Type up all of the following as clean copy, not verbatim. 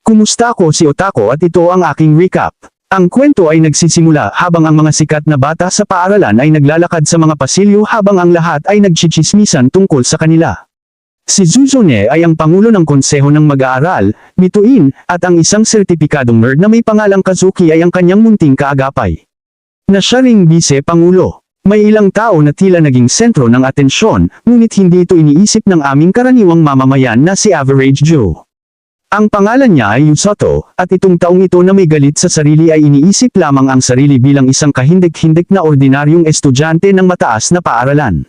Kumusta, ako si Otako at ito ang aking recap. Ang kwento ay nagsisimula habang ang mga sikat na bata sa paaralan ay naglalakad sa mga pasilyo habang ang lahat ay nagchichismisan tungkol sa kanila. Si Suzune ay ang pangulo ng konseho ng mag-aaral, bituin, at ang isang sertipikadong nerd na may pangalang Kazuki ay ang kanyang munting kaagapay. Na siya ring bise-pangulo. May ilang tao na tila naging sentro ng atensyon, ngunit hindi ito iniisip ng aming karaniwang mamamayan na si Average Joe. Ang pangalan niya ay Yusato, at itong taong ito na may galit sa sarili ay iniisip lamang ang sarili bilang isang kahindik-hindik na ordinaryong estudyante ng mataas na paaralan.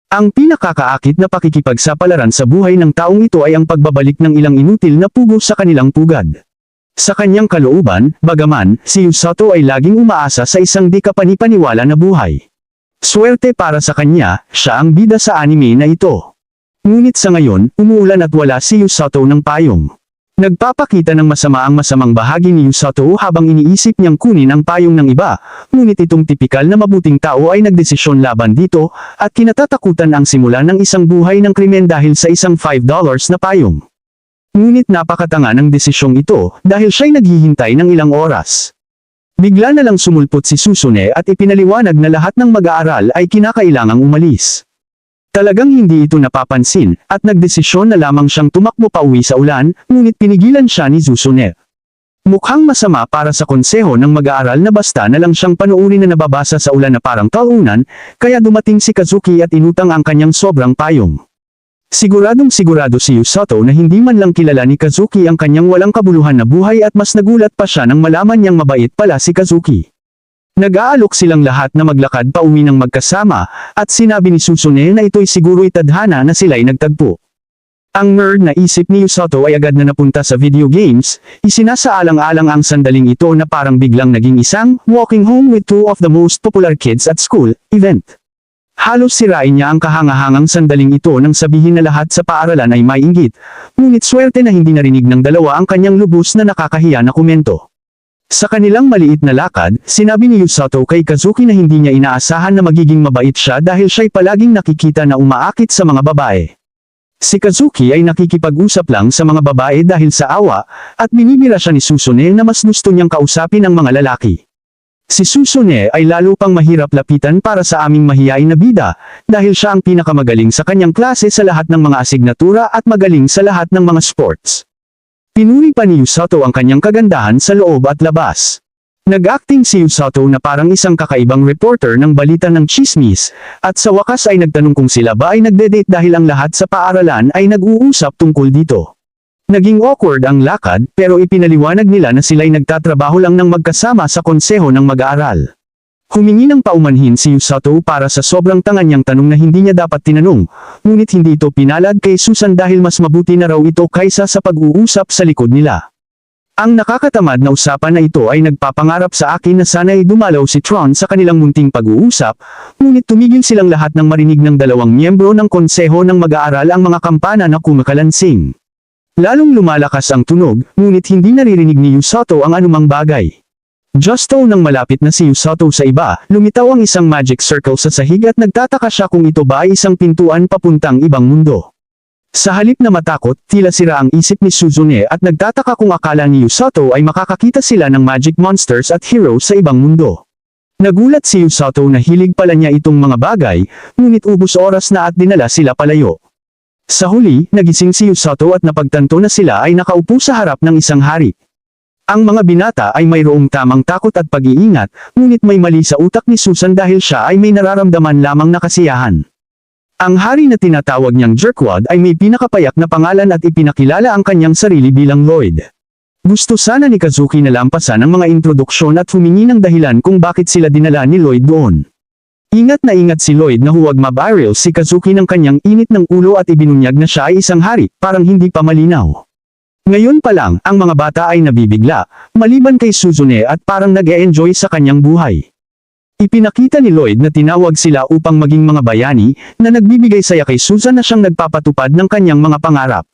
Ang pinakakaakit na pakikipagsapalaran sa buhay ng taong ito ay ang pagbabalik ng ilang inutil na pugo sa kanilang pugad. Sa kanyang kalooban, bagaman, si Yusato ay laging umaasa sa isang di kapanipaniwala na buhay. Swerte para sa kanya, siya ang bida sa anime na ito. Ngunit sa ngayon, umuulan at wala si Yusato ng payong. Nagpapakita ng masama ang masamang bahagi ni Yusato habang iniisip niyang kunin ang payong ng iba, ngunit itong tipikal na mabuting tao ay nagdesisyon laban dito, at kinatatakutan ang simula ng isang buhay ng krimen dahil sa isang $5 na payong. Ngunit napakatanga ng desisyong ito, dahil siya'y naghihintay ng ilang oras. Bigla na lang sumulpot si Suzune at ipinaliwanag na lahat ng mag-aaral ay kinakailangang umalis. Talagang hindi ito napapansin, at nagdesisyon na lamang siyang tumakbo pauwi sa ulan, ngunit pinigilan siya ni Suzune. Mukhang masama para sa konseho ng mag-aaral na basta na lang siyang panuuri na nababasa sa ulan na parang taunan, kaya dumating si Kazuki at inutang ang kanyang sobrang payong. Siguradong sigurado si Yusato na hindi man lang kilala ni Kazuki ang kanyang walang kabuluhan na buhay at mas nagulat pa siya nang malaman niyang mabait pala si Kazuki. Nag-aalok silang lahat na maglakad pauwi ng magkasama, at sinabi ni Suzune na ito'y siguro'y tadhana na sila'y nagtagpo. Ang nerd na isip ni Yusato ay agad na napunta sa video games, isinasaalang-alang ang sandaling ito na parang biglang naging isang walking home with two of the most popular kids at school event. Halos sirain niya ang kahangahangang sandaling ito nang sabihin na lahat sa paaralan ay may inggit, ngunit swerte na hindi narinig ng dalawa ang kanyang lubos na nakakahiya na komento. Sa kanilang maliit na lakad, sinabi ni Yusato kay Kazuki na hindi niya inaasahan na magiging mabait siya dahil siya'y palaging nakikita na umaakit sa mga babae. Si Kazuki ay nakikipag-usap lang sa mga babae dahil sa awa, at binibira siya ni Suzune na mas gusto niyang kausapin ang mga lalaki. Si Suzune ay lalo pang mahirap lapitan para sa aming mahiyain na bida, dahil siya ang pinakamagaling sa kanyang klase sa lahat ng mga asignatura at magaling sa lahat ng mga sports. Pinuri pa ni Yusato ang kanyang kagandahan sa loob at labas. Nag-acting si Yusato na parang isang kakaibang reporter ng balita ng chismis, at sa wakas ay nagtanong kung sila ba ay nagde-date dahil ang lahat sa paaralan ay nag-uusap tungkol dito. Naging awkward ang lakad, pero ipinaliwanag nila na sila'y nagtatrabaho lang ng magkasama sa konseho ng mag-aaral. Humingi ng paumanhin si Yusato para sa sobrang tanga niyang tanong na hindi niya dapat tinanong, ngunit hindi ito pinalad kay Susan dahil mas mabuti na raw ito kaysa sa pag-uusap sa likod nila. Ang nakakatamad na usapan na ito ay nagpapangarap sa akin na sana'y dumalaw si Tron sa kanilang munting pag-uusap, ngunit tumigil silang lahat nang marinig ng dalawang miyembro ng konseho ng mag-aaral ang mga kampana na kumakalansing. Lalong lumalakas ang tunog, ngunit hindi naririnig ni Yusato ang anumang bagay. Justo nang malapit na si Yusato sa iba, lumitaw ang isang magic circle sa sahig at nagtataka siya kung ito ba ay isang pintuan papuntang ibang mundo. Sa halip na matakot, tila sira ang isip ni Suzune at nagtataka kung akala ni Yusato ay makakakita sila ng magic monsters at heroes sa ibang mundo. Nagulat si Yusato na hilig pala niya itong mga bagay, ngunit ubos oras na at dinala sila palayo. Sa huli, nagising si Yusato at napagtanto na sila ay nakaupo sa harap ng isang hari. Ang mga binata ay mayroong tamang takot at pag-iingat, ngunit may mali sa utak ni Susan dahil siya ay may nararamdaman lamang na kasiyahan. Ang hari na tinatawag niyang Jerkwad ay may pinakapayak na pangalan at ipinakilala ang kanyang sarili bilang Lloyd. Gusto sana ni Kazuki na lampasan ang mga introduksyon at humingi ng dahilan kung bakit sila dinala ni Lloyd doon. Ingat si Lloyd na huwag mabaril si Kazuki ng kanyang init ng ulo at ibinunyag na siya ay isang hari, parang hindi pa malinaw. Ngayon pa lang, ang mga bata ay nabibigla, maliban kay Suzune at parang nag-e-enjoy sa kanyang buhay. Ipinakita ni Lloyd na tinawag sila upang maging mga bayani, na nagbibigay saya kay Susan na siyang nagpapatupad ng kanyang mga pangarap.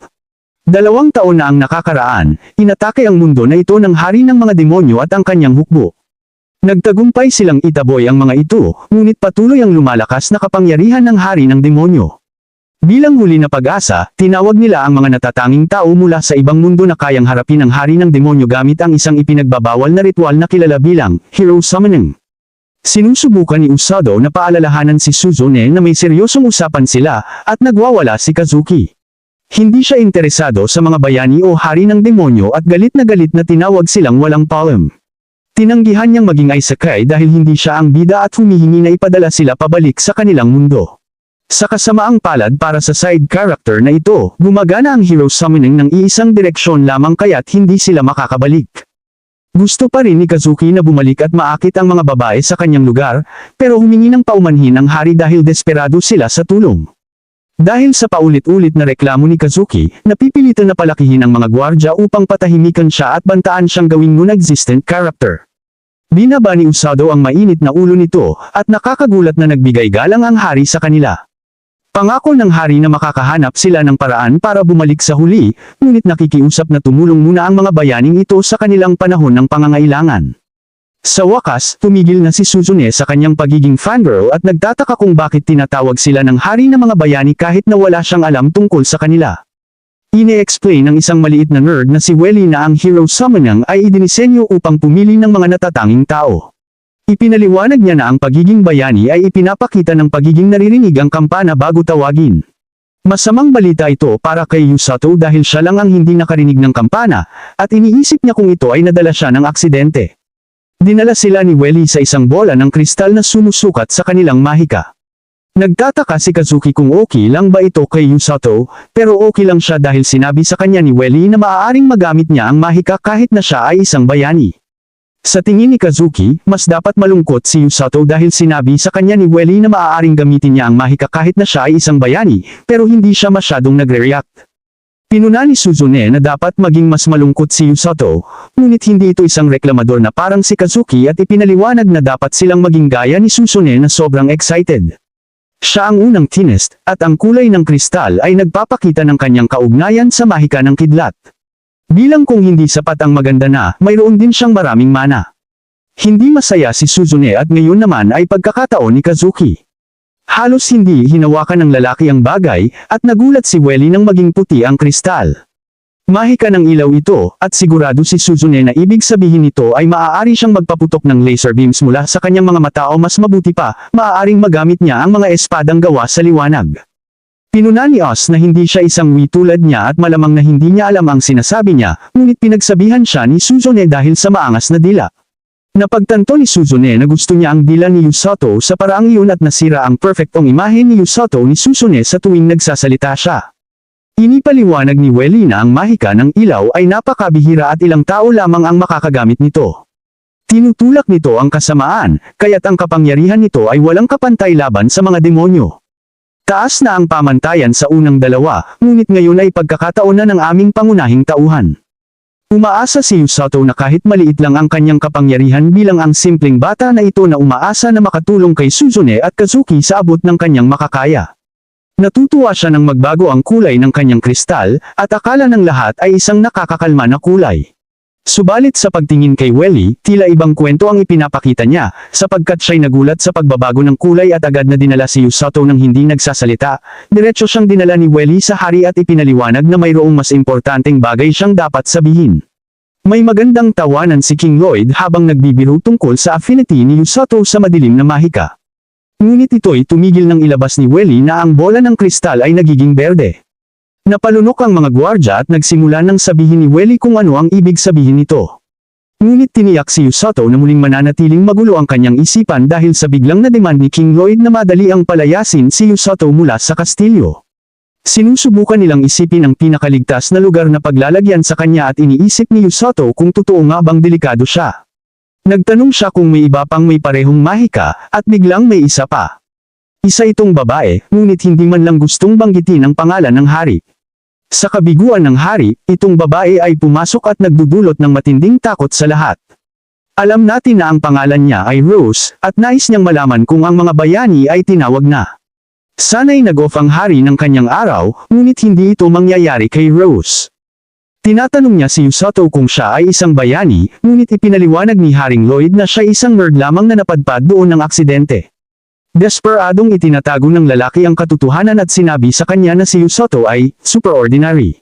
2 taon na ang nakakaraan, inatake ang mundo na ito ng hari ng mga demonyo at ang kanyang hukbo. Nagtagumpay silang itaboy ang mga ito, ngunit patuloy ang lumalakas na kapangyarihan ng hari ng demonyo. Bilang huli na pag-asa, tinawag nila ang mga natatanging tao mula sa ibang mundo na kayang harapin ang hari ng demonyo gamit ang isang ipinagbabawal na ritual na kilala bilang hero summoning. Sinusubukan ni Usado na paalalahanan si Suzune na may seryosong usapan sila at nagwawala si Kazuki. Hindi siya interesado sa mga bayani o hari ng demonyo at galit na tinawag silang walang palm. Tinanggihan niyang maging Isekai dahil hindi siya ang bida at humihingi na ipadala sila pabalik sa kanilang mundo. Sa kasamaang palad para sa side character na ito, gumagana ang hero summoning ng iisang direksyon lamang kaya't hindi sila makakabalik. Gusto pa rin ni Kazuki na bumalik at maakit ang mga babae sa kanyang lugar, pero humingi ng paumanhin ang hari dahil desperado sila sa tulong. Dahil sa paulit-ulit na reklamo ni Kazuki, napipilitan na palakihin ang mga gwardya upang patahimikan siya at bantaan siyang gawing non-existent character. Binaba ni Usado ang mainit na ulo nito, at nakakagulat na nagbigay galang ang hari sa kanila. Pangako ng hari na makakahanap sila ng paraan para bumalik sa huli, ngunit nakikiusap na tumulong muna ang mga bayaning ito sa kanilang panahon ng pangangailangan. Sa wakas, tumigil na si Suzune sa kanyang pagiging fangirl at nagtataka kung bakit tinatawag sila ng hari ng mga bayani kahit na wala siyang alam tungkol sa kanila. Ine-explain ng isang maliit na nerd na si Welly na ang hero summoning ay idinisenyo upang pumili ng mga natatanging tao. Ipinaliwanag niya na ang pagiging bayani ay ipinapakita ng pagiging naririnig ang kampana bago tawagin. Masamang balita ito para kay Usato dahil siya lang ang hindi nakarinig ng kampana, at iniisip niya kung ito ay nadala siya ng aksidente. Dinala sila ni Welly sa isang bola ng kristal na sumusukat sa kanilang mahika. Nagtataka si Kazuki kung okay lang ba ito kay Usato, pero okay lang siya dahil sinabi sa kanya ni Welly na maaaring magamit niya ang mahika kahit na siya ay isang bayani. Sa tingin ni Kazuki, mas dapat malungkot si Usato dahil sinabi sa kanya ni Welly na maaaring gamitin niya ang mahika kahit na siya ay isang bayani, pero hindi siya masyadong nagre-react. Pinuna ni Suzune na dapat maging mas malungkot si Usato, ngunit hindi ito isang reklamador na parang si Kazuki at ipinaliwanag na dapat silang maging gaya ni Suzune na sobrang excited. Siya ang unang tinest, at ang kulay ng kristal ay nagpapakita ng kanyang kaugnayan sa mahika ng kidlat. Bilang kung hindi sapat ang maganda na, mayroon din siyang maraming mana. Hindi masaya si Suzune at ngayon naman ay pagkakataon ni Kazuki. Halos hindi hinawakan ng lalaki ang bagay, at nagulat si Welly nang maging puti ang kristal. Mahika ng ilaw ito, at sigurado si Suzune na ibig sabihin nito ay maaari siyang magpaputok ng laser beams mula sa kanyang mga mata o mas mabuti pa, maaaring magamit niya ang mga espadang gawa sa liwanag. Pinuna ni Oz na hindi siya isang wi tulad niya at malamang na hindi niya alam ang sinasabi niya, ngunit pinagsabihan siya ni Suzune dahil sa maangas na dila. Napagtanto ni Suzune na gusto niya ang dila ni Usato sa paraang iyon at nasira ang perfectong imahe ni Usato ni Suzune sa tuwing nagsasalita siya. Inipaliwanag ni Welly na ang mahika ng ilaw ay napakabihira at ilang tao lamang ang makakagamit nito. Tinutulak nito ang kasamaan, kaya't ang kapangyarihan nito ay walang kapantay laban sa mga demonyo. Taas na ang pamantayan sa unang dalawa, ngunit ngayon ay pagkakataon na ng aming pangunahing tauhan. Umaasa si Usato na kahit maliit lang ang kanyang kapangyarihan bilang ang simpleng bata na ito na umaasa na makatulong kay Suzune at Kazuki sa abot ng kanyang makakaya. Natutuwa siya nang magbago ang kulay ng kanyang kristal, at akala ng lahat ay isang nakakakalma na kulay. Subalit sa pagtingin kay Welly, tila ibang kwento ang ipinapakita niya, sapagkat siya'y nagulat sa pagbabago ng kulay at agad na dinala si Usato nang hindi nagsasalita. Diretso siyang dinala ni Welly sa hari at ipinaliwanag na mayroong mas importanteng bagay siyang dapat sabihin. May magandang tawanan si King Lloyd habang nagbibiro tungkol sa affinity ni Usato sa madilim na mahika. Ngunit ito'y tumigil nang ilabas ni Welly na ang bola ng kristal ay nagiging berde. Napalunok ang mga gwardya at nagsimula nang sabihin ni Welly kung ano ang ibig sabihin nito. Ngunit tiniyak si Usato na muling mananatiling magulo ang kanyang isipan dahil sa biglang na demand ni King Lloyd na madali ang palayasin si Usato mula sa kastilyo. Sinusubukan nilang isipin ang pinakaligtas na lugar na paglalagyan sa kanya at iniisip ni Usato kung totoo nga bang delikado siya. Nagtanong siya kung may iba pang may parehong mahika, at biglang may isa pa. Isa itong babae, ngunit hindi man lang gustong banggitin ang pangalan ng hari. Sa kabiguan ng hari, itong babae ay pumasok at nagdudulot ng matinding takot sa lahat. Alam natin na ang pangalan niya ay Rose, at nais niyang malaman kung ang mga bayani ay tinawag na. Sana'y nag-off ang hari ng kanyang araw, ngunit hindi ito mangyayari kay Rose. Tinatanong niya si Usato kung siya ay isang bayani, ngunit ipinaliwanag ni Haring Lloyd na siya isang nerd lamang na napadpad doon ng aksidente. Desperadong itinatago ng lalaki ang katotohanan at sinabi sa kanya na si Yusato ay superordinary.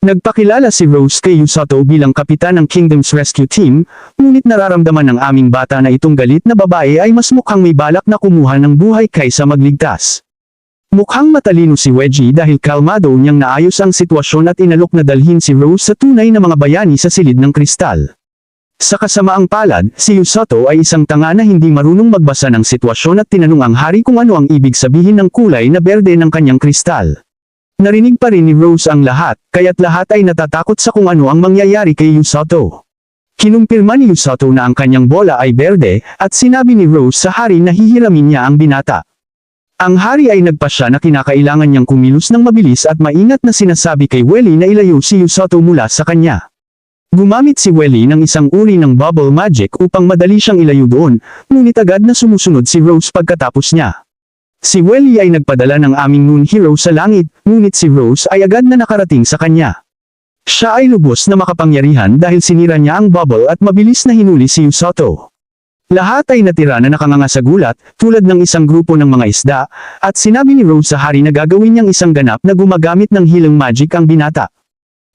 Nagpakilala si Rose kay Yusato bilang kapitan ng Kingdom's Rescue Team, ngunit nararamdaman ng aming bata na itong galit na babae ay mas mukhang may balak na kumuha ng buhay kaysa magligtas. Mukhang matalino si Wedgie dahil kalmado niyang naayos ang sitwasyon at inalok na dalhin si Rose sa tunay na mga bayani sa silid ng kristal. Sa kasamaang palad, si Yusato ay isang tanga na hindi marunong magbasa ng sitwasyon at tinanong ang hari kung ano ang ibig sabihin ng kulay na berde ng kanyang kristal. Narinig pa rin ni Rose ang lahat, kaya't lahat ay natatakot sa kung ano ang mangyayari kay Yusato. Kinumpirma ni Yusato na ang kanyang bola ay berde, at sinabi ni Rose sa hari na hihiramin niya ang binata. Ang hari ay nagpasya na kinakailangan niyang kumilos ng mabilis at maingat na sinasabi kay Welly na ilayo si Yusato mula sa kanya. Gumamit si Welly ng isang uri ng bubble magic upang madali siyang ilayo doon, ngunit agad na sumusunod si Rose pagkatapos niya. Si Welly ay nagpadala ng aming moon hero sa langit, ngunit si Rose ay agad na nakarating sa kanya. Siya ay lubos na makapangyarihan dahil sinira niya ang bubble at mabilis na hinuli si Yusato. Lahat ay natira na nakanganga sa gulat, tulad ng isang grupo ng mga isda, at sinabi ni Rose sa hari na gagawin niyang isang ganap na gumagamit ng healing magic ang binata.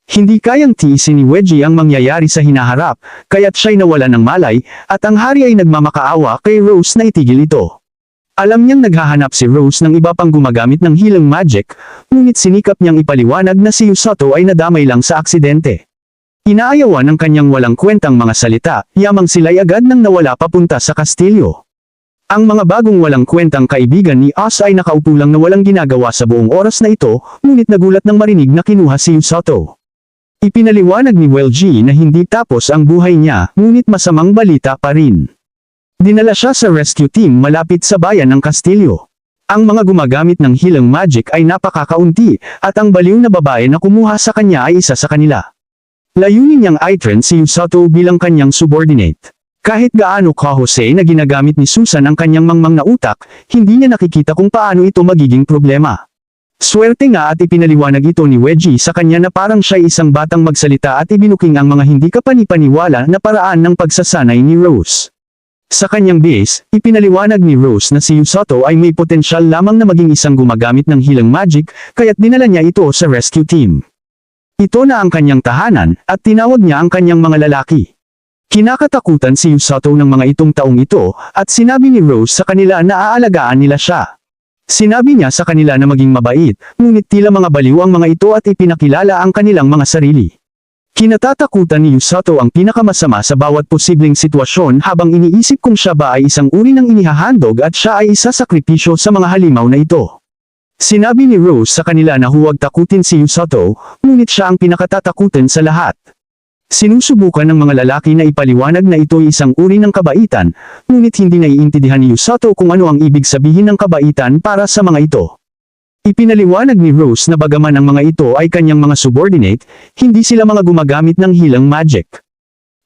Hindi kayang tiisin ni Wedgie ang mangyayari sa hinaharap, kaya't siya'y nawala ng malay, at ang hari ay nagmamakaawa kay Rose na itigil ito. Alam niyang naghahanap si Rose ng iba pang gumagamit ng healing magic, ngunit sinikap niyang ipaliwanag na si Yusato ay nadamay lang sa aksidente. Inaayawan ng kanyang walang kwentang mga salita, yamang sila'y agad nang nawala papunta sa kastilyo. Ang mga bagong walang kwentang kaibigan ni Oz ay nakaupo lang na walang ginagawa sa buong oras na ito, ngunit nagulat nang marinig na kinuha si Yusato. Ipinaliwanag ni Welgie na hindi tapos ang buhay niya, ngunit masamang balita pa rin. Dinala siya sa rescue team malapit sa bayan ng kastilyo. Ang mga gumagamit ng healing magic ay napakakaunti, at ang baliw na babae na kumuha sa kanya ay isa sa kanila. Layunin niyang i-train si Yusato bilang kanyang subordinate. Kahit gaano ka-Jose na ginagamit ni Susan ang kanyang mangmang na utak, hindi niya nakikita kung paano ito magiging problema. Swerte nga at ipinaliwanag ito ni Wedgie sa kanya na parang siya isang batang magsalita at ibinuking ang mga hindi kapanipaniwala na paraan ng pagsasanay ni Rose. Sa kanyang base, ipinaliwanag ni Rose na si Yusato ay may potensyal lamang na maging isang gumagamit ng healing magic, kaya't dinala niya ito sa rescue team. Ito na ang kanyang tahanan, at tinawag niya ang kanyang mga lalaki. Kinakatakutan si Yusato ng mga itong taong ito, at sinabi ni Rose sa kanila na aalagaan nila siya. Sinabi niya sa kanila na maging mabait, ngunit tila mga baliw ang mga ito at ipinakilala ang kanilang mga sarili. Kinatatakutan ni Yusato ang pinakamasama sa bawat posibleng sitwasyon habang iniisip kung siya ba ay isang uri ng inihahandog at siya ay isasakripisyo sa mga halimaw na ito. Sinabi ni Rose sa kanila na huwag takutin si Yusato, ngunit siya ang pinakatatakutin sa lahat. Sinusubukan ng mga lalaki na ipaliwanag na ito ay isang uri ng kabaitan, ngunit hindi naiintindihan ni Yusato kung ano ang ibig sabihin ng kabaitan para sa mga ito. Ipinaliwanag ni Rose na bagaman ang mga ito ay kanyang mga subordinate, hindi sila mga gumagamit ng healing magic.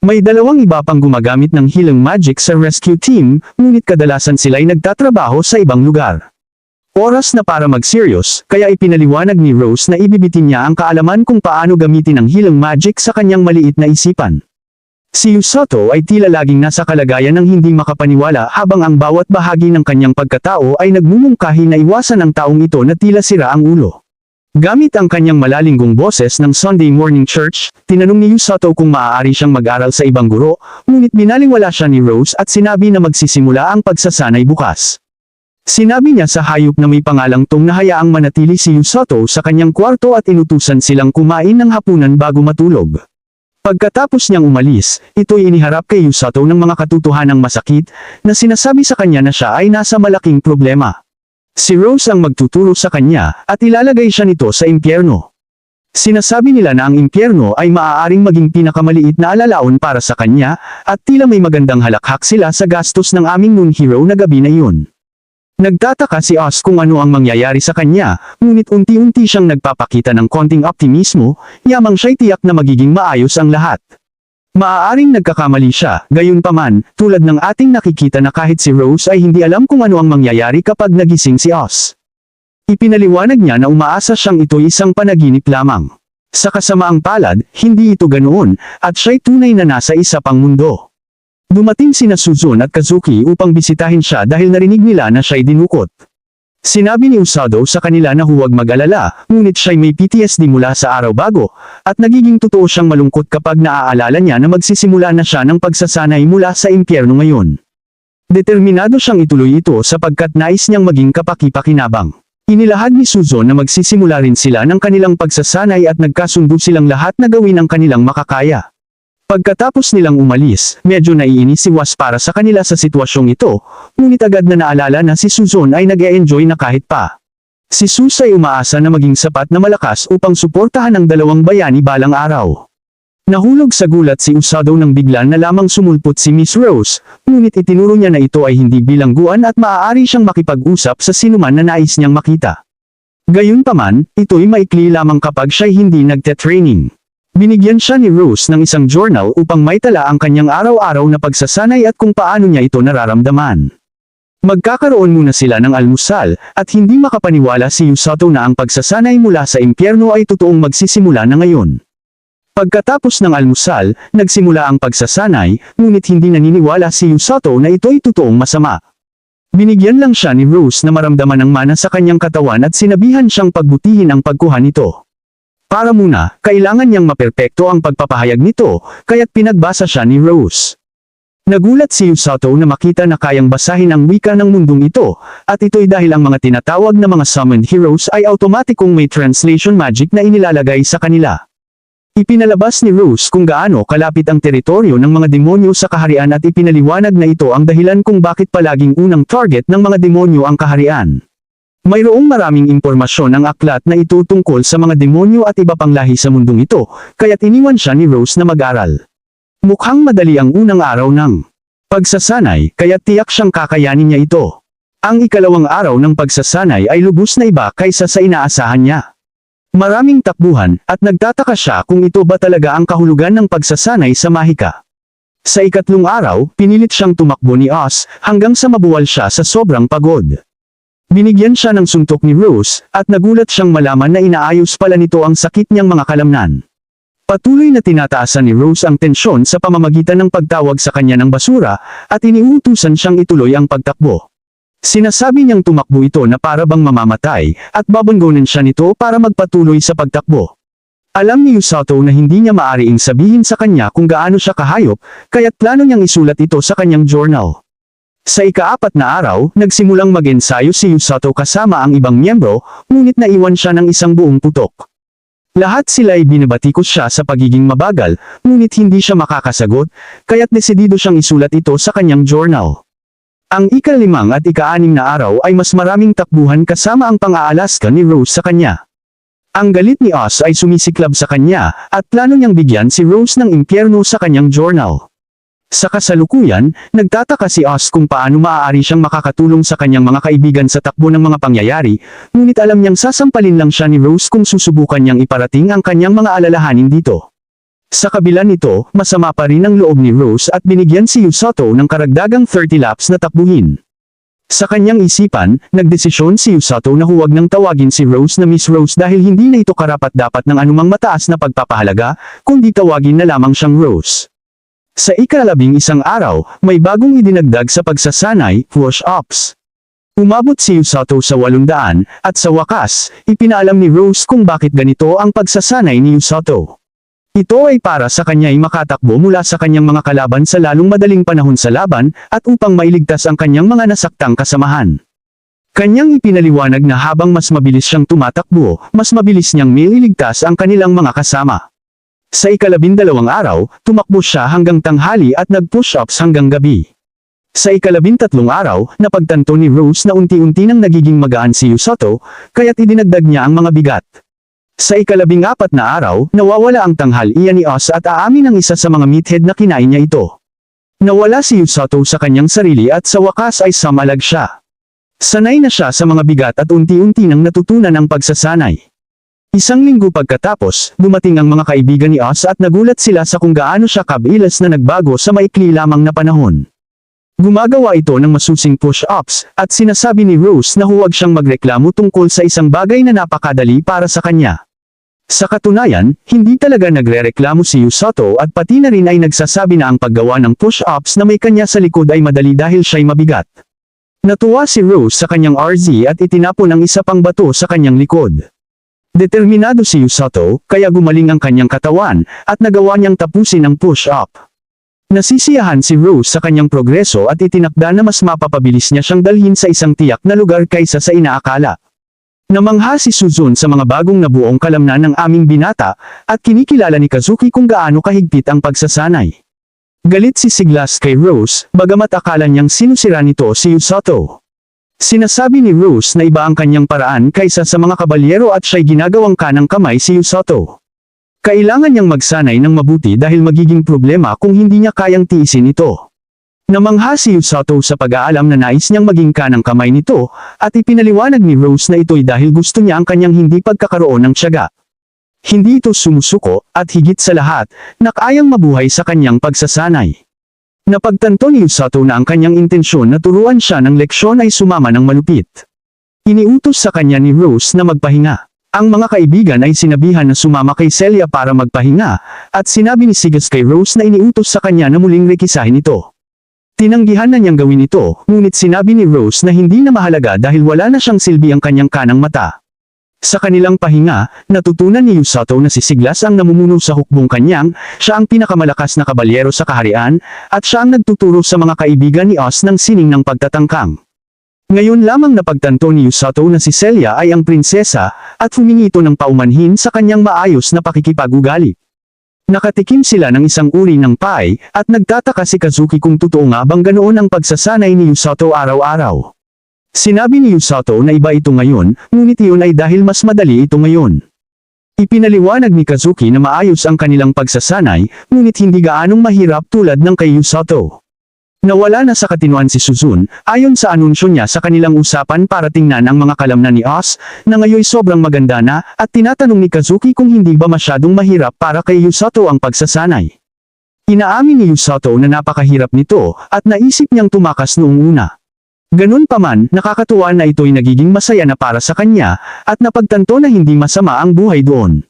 May dalawang iba pang gumagamit ng healing magic sa rescue team, ngunit kadalasan sila ay nagtatrabaho sa ibang lugar. Oras na para mag-serious, kaya ipinaliwanag ni Rose na ibibitin niya ang kaalaman kung paano gamitin ang healing magic sa kanyang maliit na isipan. Si Yusato ay tila laging nasa kalagayan ng hindi makapaniwala habang ang bawat bahagi ng kanyang pagkatao ay nagmumungkahi na iwasan ang taong ito na tila sira ang ulo. Gamit ang kanyang malalinggong boses ng Sunday morning church, tinanong ni Yusato kung maaari siyang mag-aral sa ibang guro, ngunit binaliwala siya ni Rose at sinabi na magsisimula ang pagsasanay bukas. Sinabi niya sa hayop na may pangalang Tom na hayaang manatili si Yusato sa kanyang kwarto at inutusan silang kumain ng hapunan bago matulog. Pagkatapos niyang umalis, ito'y iniharap kay Yusato ng mga katotohanang masakit, na sinasabi sa kanya na siya ay nasa malaking problema. Si Rose ang magtuturo sa kanya, at ilalagay siya nito sa impyerno. Sinasabi nila na ang impyerno ay maaaring maging pinakamaliit na alalaon para sa kanya, at tila may magandang halakhak sila sa gastos ng aming noon hero na gabi na iyon. Nagtataka si Oz kung ano ang mangyayari sa kanya, ngunit unti-unti siyang nagpapakita ng konting optimismo, yamang siya'y tiyak na magiging maayos ang lahat. Maaaring nagkakamali siya, gayunpaman, tulad ng ating nakikita na kahit si Rose ay hindi alam kung ano ang mangyayari kapag nagising si Oz. Ipinaliwanag niya na umaasa siyang ito'y isang panaginip lamang. Sa kasamaang palad, hindi ito ganoon, at siya'y tunay na nasa isa pang mundo. Dumating sina Suzune at Kazuki upang bisitahin siya dahil narinig nila na siya'y dinukot. Sinabi ni Usado sa kanila na huwag mag-alala, ngunit siya'y may PTSD mula sa araw bago, at nagiging totoo siyang malungkot kapag naaalala niya na magsisimula na siya ng pagsasanay mula sa impyerno ngayon. Determinado siyang ituloy ito sapagkat nais niyang maging kapaki-pakinabang. Inilahad ni Suzune na magsisimula rin sila ng kanilang pagsasanay at nagkasundo silang lahat na gawin ang kanilang makakaya. Pagkatapos nilang umalis, medyo naiinis si Was para sa kanila sa sitwasyong ito, ngunit agad na naalala na si Suzune ay nag-e-enjoy na kahit pa. Si Sus ay umaasa na maging sapat na malakas upang suportahan ang dalawang bayani balang araw. Nahulog sa gulat si Usado nang bigla na lamang sumulpot si Miss Rose, ngunit itinuro niya na ito ay hindi bilangguan at maaari siyang makipag-usap sa sinuman na nais niyang makita. Gayunpaman, ito'y maikli lamang kapag siya'y hindi nagte-training. Binigyan siya ni Rose ng isang journal upang maitala ang kanyang araw-araw na pagsasanay at kung paano niya ito nararamdaman. Magkakaroon muna sila ng almusal, at hindi makapaniwala si Usato na ang pagsasanay mula sa impyerno ay totoong magsisimula na ngayon. Pagkatapos ng almusal, nagsimula ang pagsasanay, ngunit hindi naniniwala si Usato na ito'y totoong masama. Binigyan lang siya ni Rose na maramdaman ang mana sa kanyang katawan at sinabihan siyang pagbutihin ang pagkuha nito. Para muna, kailangan niyang maperpekto ang pagpapahayag nito, kaya't pinagbasa siya ni Rose. Nagulat si Usato na makita na kayang basahin ang wika ng mundong ito, at ito'y dahil ang mga tinatawag na mga summoned heroes ay automatikong may translation magic na inilalagay sa kanila. Ipinalabas ni Rose kung gaano kalapit ang teritoryo ng mga demonyo sa kaharian at ipinaliwanag na ito ang dahilan kung bakit palaging unang target ng mga demonyo ang kaharian. Mayroong maraming impormasyon ang aklat na ito tungkol sa mga demonyo at iba pang lahi sa mundong ito, kaya't iniwan siya ni Rose na mag-aral. Mukhang madali ang unang araw ng pagsasanay, kaya't tiyak siyang kakayanin niya ito. Ang ikalawang araw ng pagsasanay ay lubos na iba kaysa sa inaasahan niya. Maraming takbuhan, at nagtataka siya kung ito ba talaga ang kahulugan ng pagsasanay sa mahika. Sa ikatlong araw, pinilit siyang tumakbo ni Oz, hanggang sa mabuwal siya sa sobrang pagod. Binigyan siya ng suntok ni Rose, at nagulat siyang malaman na inaayos pala nito ang sakit niyang mga kalamnan. Patuloy na tinataasan ni Rose ang tensyon sa pamamagitan ng pagtawag sa kanya ng basura, at iniutusan siyang ituloy ang pagtakbo. Sinasabi niyang tumakbo ito na para bang mamamatay, at babanggonan siya nito para magpatuloy sa pagtakbo. Alam ni Usato na hindi niya maaariing sabihin sa kanya kung gaano siya kahayop, kaya't plano niyang isulat ito sa kanyang journal. Sa ika-4 na araw, nagsimulang mag-ensayo si Usato kasama ang ibang miyembro, ngunit naiwan siya ng isang buong putok. Lahat sila ay binabatikos siya sa pagiging mabagal, ngunit hindi siya makakasagot, kaya't desidido siyang isulat ito sa kanyang journal. Ang ika-5 at ika-6 na araw ay mas maraming takbuhan kasama ang pang-aalaska ni Rose sa kanya. Ang galit ni Oz ay sumisiklab sa kanya, at plano niyang bigyan si Rose ng impyerno sa kanyang journal. Sa kasalukuyan, nagtataka si Oz kung paano maaari siyang makakatulong sa kanyang mga kaibigan sa takbo ng mga pangyayari, ngunit alam niyang sasampalin lang siya ni Rose kung susubukan niyang iparating ang kanyang mga alalahanin dito. Sa kabila nito, masama pa rin ang loob ni Rose at binigyan si Usato ng karagdagang 30 laps na takbuhin. Sa kanyang isipan, nagdesisyon si Usato na huwag nang tawagin si Rose na Miss Rose dahil hindi na ito karapat-dapat ng anumang mataas na pagpapahalaga, kundi tawagin na lamang siyang Rose. Sa ika-11 araw, may bagong idinagdag sa pagsasanay, push-ups. Umabot si Usato sa 800, at sa wakas, ipinaalam ni Rose kung bakit ganito ang pagsasanay ni Usato. Ito ay para sa kanya ay makatakbo mula sa kanyang mga kalaban sa lalong madaling panahon sa laban, at upang mailigtas ang kanyang mga nasaktang kasamahan. Kanyang ipinaliwanag na habang mas mabilis siyang tumatakbo, mas mabilis niyang mailigtas ang kanilang mga kasama. Sa ika-12 araw, tumakbo siya hanggang tanghali at nag-push-ups hanggang gabi. Sa ika-13 araw, napagtanto ni Rose na unti-unti nang nagiging magaan si Usato, kaya't idinagdag niya ang mga bigat. Sa ika-14 na araw, nawawala ang tanghalian ni Oz at aamin ang isa sa mga meathead na kinain niya ito. Nawala si Usato sa kanyang sarili at sa wakas ay samalag siya. Sanay na siya sa mga bigat at unti-unti nang natutunan ang pagsasanay. Isang linggo pagkatapos, dumating ang mga kaibigan ni Oz at nagulat sila sa kung gaano siya kabilis na nagbago sa maikli lamang na panahon. Gumagawa ito ng masusing push-ups, at sinasabi ni Rose na huwag siyang magreklamo tungkol sa isang bagay na napakadali para sa kanya. Sa katunayan, hindi talaga nagrereklamo si Yusato at pati na rin ay nagsasabi na ang paggawa ng push-ups na may kanya sa likod ay madali dahil siya'y mabigat. Natuwa si Rose sa kanyang RZ at itinapon ang isa pang bato sa kanyang likod. Determinado si Yusato, kaya gumaling ang kanyang katawan, at nagawa niyang tapusin ang push-up. Nasisiyahan si Rose sa kanyang progreso at itinakda na mas mapapabilis niya siyang dalhin sa isang tiyak na lugar kaysa sa inaakala. Namangha si Suzun sa mga bagong nabuong kalamnan ng aming binata, at kinikilala ni Kazuki kung gaano kahigpit ang pagsasanay. Galit si Siglas kay Rose, bagamat akala niyang sinusira nito si Yusato. Sinasabi ni Rose na iba ang kanyang paraan kaysa sa mga kabalyero at siya'y ginagawang kanang kamay si Yusato. Kailangan niyang magsanay ng mabuti dahil magiging problema kung hindi niya kayang tiisin ito. Namangha si Yusato sa pag-aalam na nais niyang maging kanang kamay nito, at ipinaliwanag ni Rose na ito'y dahil gusto niya ang kanyang hindi pagkakaroon ng tiyaga. Hindi ito sumusuko, at higit sa lahat, nakayang mabuhay sa kanyang pagsasanay. Napagtanto ni Yusato na ang kanyang intensyon na turuan siya ng leksyon ay sumama ng malupit. Iniutos sa kanya ni Rose na magpahinga. Ang mga kaibigan ay sinabihan na sumama kay Celia para magpahinga, at sinabi ni Sigas kay Rose na iniutos sa kanya na muling rekisahin ito. Tinanggihan na niyang gawin ito, ngunit sinabi ni Rose na hindi na mahalaga dahil wala na siyang silbi ang kanyang kanang mata. Sa kanilang pahinga, natutunan ni Yusato na si Siglas ang namumuno sa hukbong kanyang, siya ang pinakamalakas na kabalyero sa kaharian, at siya ang nagtuturo sa mga kaibigan ni Oz ng sining ng pagtatangkang. Ngayon lamang napagtanto ni Yusato na si Celia ay ang prinsesa, at humingi ito ng paumanhin sa kanyang maayos na pakikipag-ugali. Nakatikim sila ng isang uri ng pie, at nagtataka si Kazuki kung totoo nga bang ganoon ang pagsasanay ni Yusato araw-araw. Sinabi ni Yusato na iba ito ngayon, ngunit iyon ay dahil mas madali ito ngayon. Ipinaliwanag ni Kazuki na maayos ang kanilang pagsasanay, ngunit hindi gaanong mahirap tulad ng kay Yusato. Nawala na sa katinuan si Suzun, ayon sa anunsyo niya sa kanilang usapan para tingnan ang mga kalamnan ni Oz, na ngayon sobrang maganda na, at tinatanong ni Kazuki kung hindi ba masyadong mahirap para kay Yusato ang pagsasanay. Inaamin ni Yusato na napakahirap nito, at naisip niyang tumakas noong una. Ganun pa man, nakakatuwa na ito'y nagiging masaya na para sa kanya, at napagtanto na hindi masama ang buhay doon.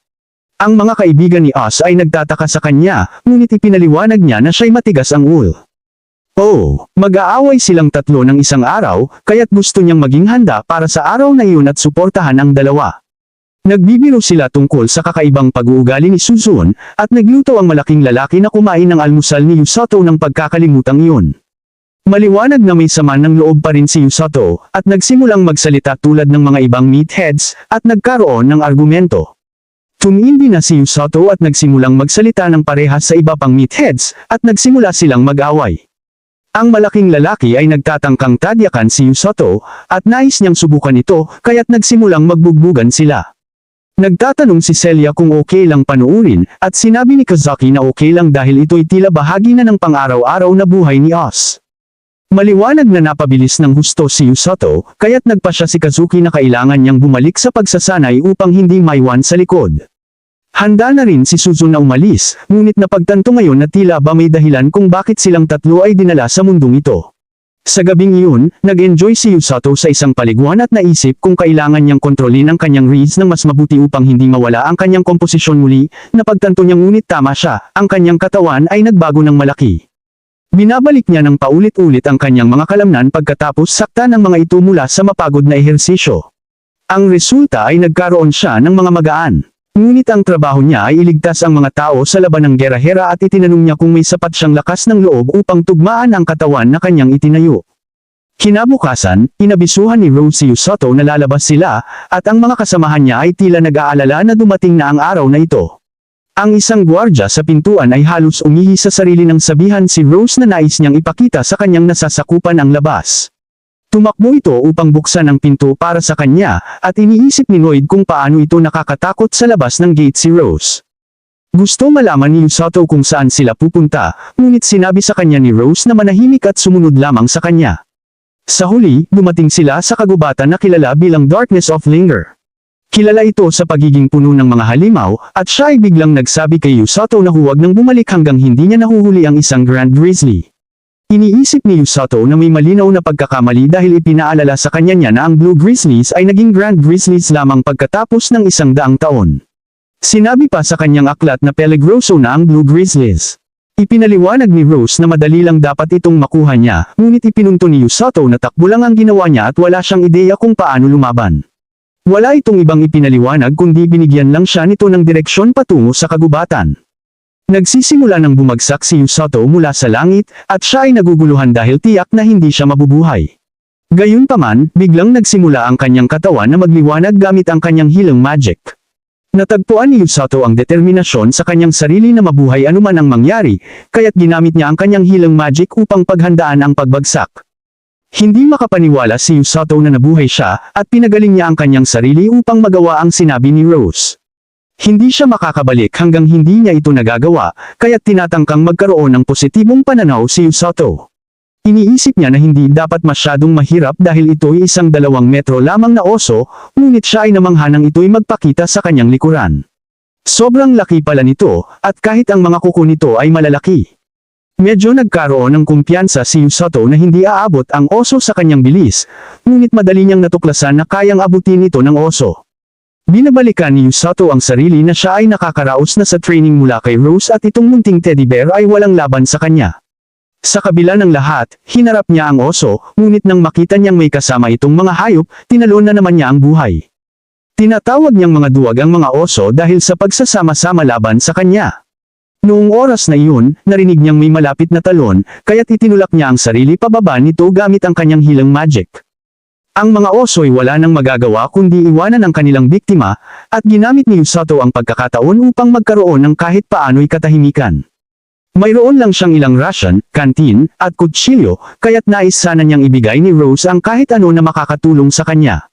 Ang mga kaibigan ni Oz ay nagtataka sa kanya, ngunit ipinaliwanag niya na siya'y matigas ang ulo. Oh, mag-aaway silang tatlo ng isang araw, kaya't gusto niyang maging handa para sa araw na iyon at suportahan ang dalawa. Nagbibiro sila tungkol sa kakaibang pag-uugali ni Suzun, at nagluto ang malaking lalaki na kumain ng almusal ni Yusato ng pagkakalimutang iyon. Maliwanag na may sama ng loob pa rin si Yusato, at nagsimulang magsalita tulad ng mga ibang meatheads, at nagkaroon ng argumento. Tumindi na si Yusato at nagsimulang magsalita ng parehas sa iba pang meatheads, at nagsimula silang mag-away. Ang malaking lalaki ay nagtatangkang tadyakan si Yusato, at nais niyang subukan ito, kaya't nagsimulang magbugbugan sila. Nagtatanong si Celia kung okay lang panuurin, at sinabi ni Kazuki na okay lang dahil ito'y tila bahagi na ng pang-araw-araw na buhay ni Oz. Maliwanag na napabilis ng husto si Yusato, kaya't nagpa siya si Kazuki na kailangan niyang bumalik sa pagsasanay upang hindi maiwan sa likod. Handa na rin si Suzun na umalis, ngunit napagtanto ngayon na tila ba may dahilan kung bakit silang tatlo ay dinala sa mundong ito. Sa gabing iyon, nag-enjoy si Yusato sa isang paliguan at naisip kung kailangan niyang kontrolin ang kanyang reeds ng mas mabuti upang hindi mawala ang kanyang komposisyon muli. Napagtanto niyang ngunit tama siya, ang kanyang katawan ay nagbago ng malaki. Binabalik niya ng paulit-ulit ang kanyang mga kalamnan pagkatapos sakta ng mga ito mula sa mapagod na ehersisyo. Ang resulta ay nagkaroon siya ng mga magaan. Ngunit ang trabaho niya ay iligtas ang mga tao sa laban ng gera-hera at itinanong niya kung may sapat siyang lakas ng loob upang tugmaan ang katawan na kanyang itinayo. Kinabukasan, inabisuhan ni Rose si Yusato na lalabas sila, at ang mga kasamahan niya ay tila nag-aalala na dumating na ang araw na ito. Ang isang gwardya sa pintuan ay halos umihi sa sarili ng sabihan si Rose na nais niyang ipakita sa kanyang nasasakupan ang labas. Tumakbo ito upang buksan ang pinto para sa kanya, at iniisip ni Lloyd kung paano ito nakakatakot sa labas ng gate si Rose. Gusto malaman ni Yusato kung saan sila pupunta, ngunit sinabi sa kanya ni Rose na manahimik at sumunod lamang sa kanya. Sa huli, dumating sila sa kagubatan na kilala bilang Darkness of Linger. Kilala ito sa pagiging puno ng mga halimaw, at siya ay biglang nagsabi kay Yusato na huwag nang bumalik hanggang hindi niya nahuhuli ang isang Grand Grizzly. Iniisip ni Yusato na may malinaw na pagkakamali dahil ipinaalala sa kanya niya na ang Blue Grizzlies ay naging Grand Grizzlies lamang pagkatapos ng 100 taon. Sinabi pa sa kanyang aklat na peligroso na ang Blue Grizzlies. Ipinaliwanag ni Rose na madali lang dapat itong makuha niya, ngunit ipinunto ni Usoto na takbo lang ang ginawa niya at wala siyang ideya kung paano lumaban. Wala itong ibang ipinaliwanag kundi binigyan lang siya nito ng direksyon patungo sa kagubatan. Nagsisimula ng bumagsak si Usoto mula sa langit, at siya ay naguguluhan dahil tiyak na hindi siya mabubuhay. Gayunpaman, biglang nagsimula ang kanyang katawan na magliwanag gamit ang kanyang healing magic. Natagpuan ni Usoto ang determinasyon sa kanyang sarili na mabuhay anuman ang mangyari, kaya't ginamit niya ang kanyang healing magic upang paghandaan ang pagbagsak. Hindi makapaniwala si Usoto na nabuhay siya, at pinagaling niya ang kanyang sarili upang magawa ang sinabi ni Rose. Hindi siya makakabalik hanggang hindi niya ito nagagawa, kaya't tinatangkang magkaroon ng positibong pananaw si Usoto. Iniisip niya na hindi dapat masyadong mahirap dahil ito'y 1-2 metro lamang na oso, ngunit siya ay namangha nang ito'y magpakita sa kanyang likuran. Sobrang laki pala nito, at kahit ang mga kuko nito ay malalaki. Medyo nagkaroon ng kumpiyansa si Usoto na hindi aabot ang oso sa kanyang bilis, ngunit madali niyang natuklasan na kayang abutin ito ng oso. Binabalikan ni Usoto ang sarili na siya ay nakakaraos na sa training mula kay Rose at itong munting teddy bear ay walang laban sa kanya. Sa kabila ng lahat, hinarap niya ang oso, ngunit nang makita niyang may kasama itong mga hayop, tinalon na naman niya ang buhay. Tinatawag niyang mga duwag ang mga oso dahil sa pagsasama-sama laban sa kanya. Noong oras na iyon, narinig niyang may malapit na talon, kaya't itinulak niya ang sarili pababa nito gamit ang kanyang healing magic. Ang mga oso ay wala nang magagawa kundi iwanan ang kanilang biktima, at ginamit ni Usoto ang pagkakataon upang magkaroon ng kahit paano'y katahimikan. Mayroon lang siyang ilang ration, kantin, at kutsilyo, kaya't nais sana niyang ibigay ni Rose ang kahit ano na makakatulong sa kanya.